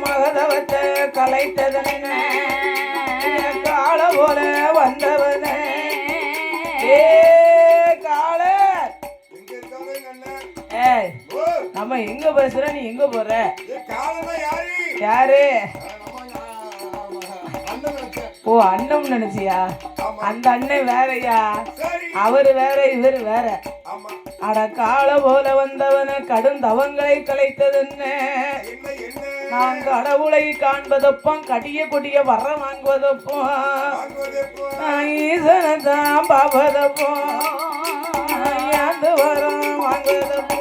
மகதவத்த கலைத்ததன்ன கால போல வந்தவன ஏ கால. எங்க இருக்காங்க எங்க அண்ணன் ஏய் ஓ நம்ம எங்க பேசுற நீ எங்க போற? ஏ காலனா யாரு யாரு? நம்ம அண்ணன் நினைச்சேன் ஓ அண்ணன் நினைச்சியா? ஆமா அந்த அண்ணன் வேறயா? சரி அவரு வேற இவரு வேற. ஆமா அட கால போல வந்தவன கடும் தவங்களை கலைத்ததென்ன என்ன என்ன நான் கடவுளை காண்பதப்பம் கடிய கொடிய வர வாங்குவதப்பம் வாங்குவது எப்போ ஈசனை தான் பாப்பதப்பம் யாந்து வரம் வாங்குவதப்பம்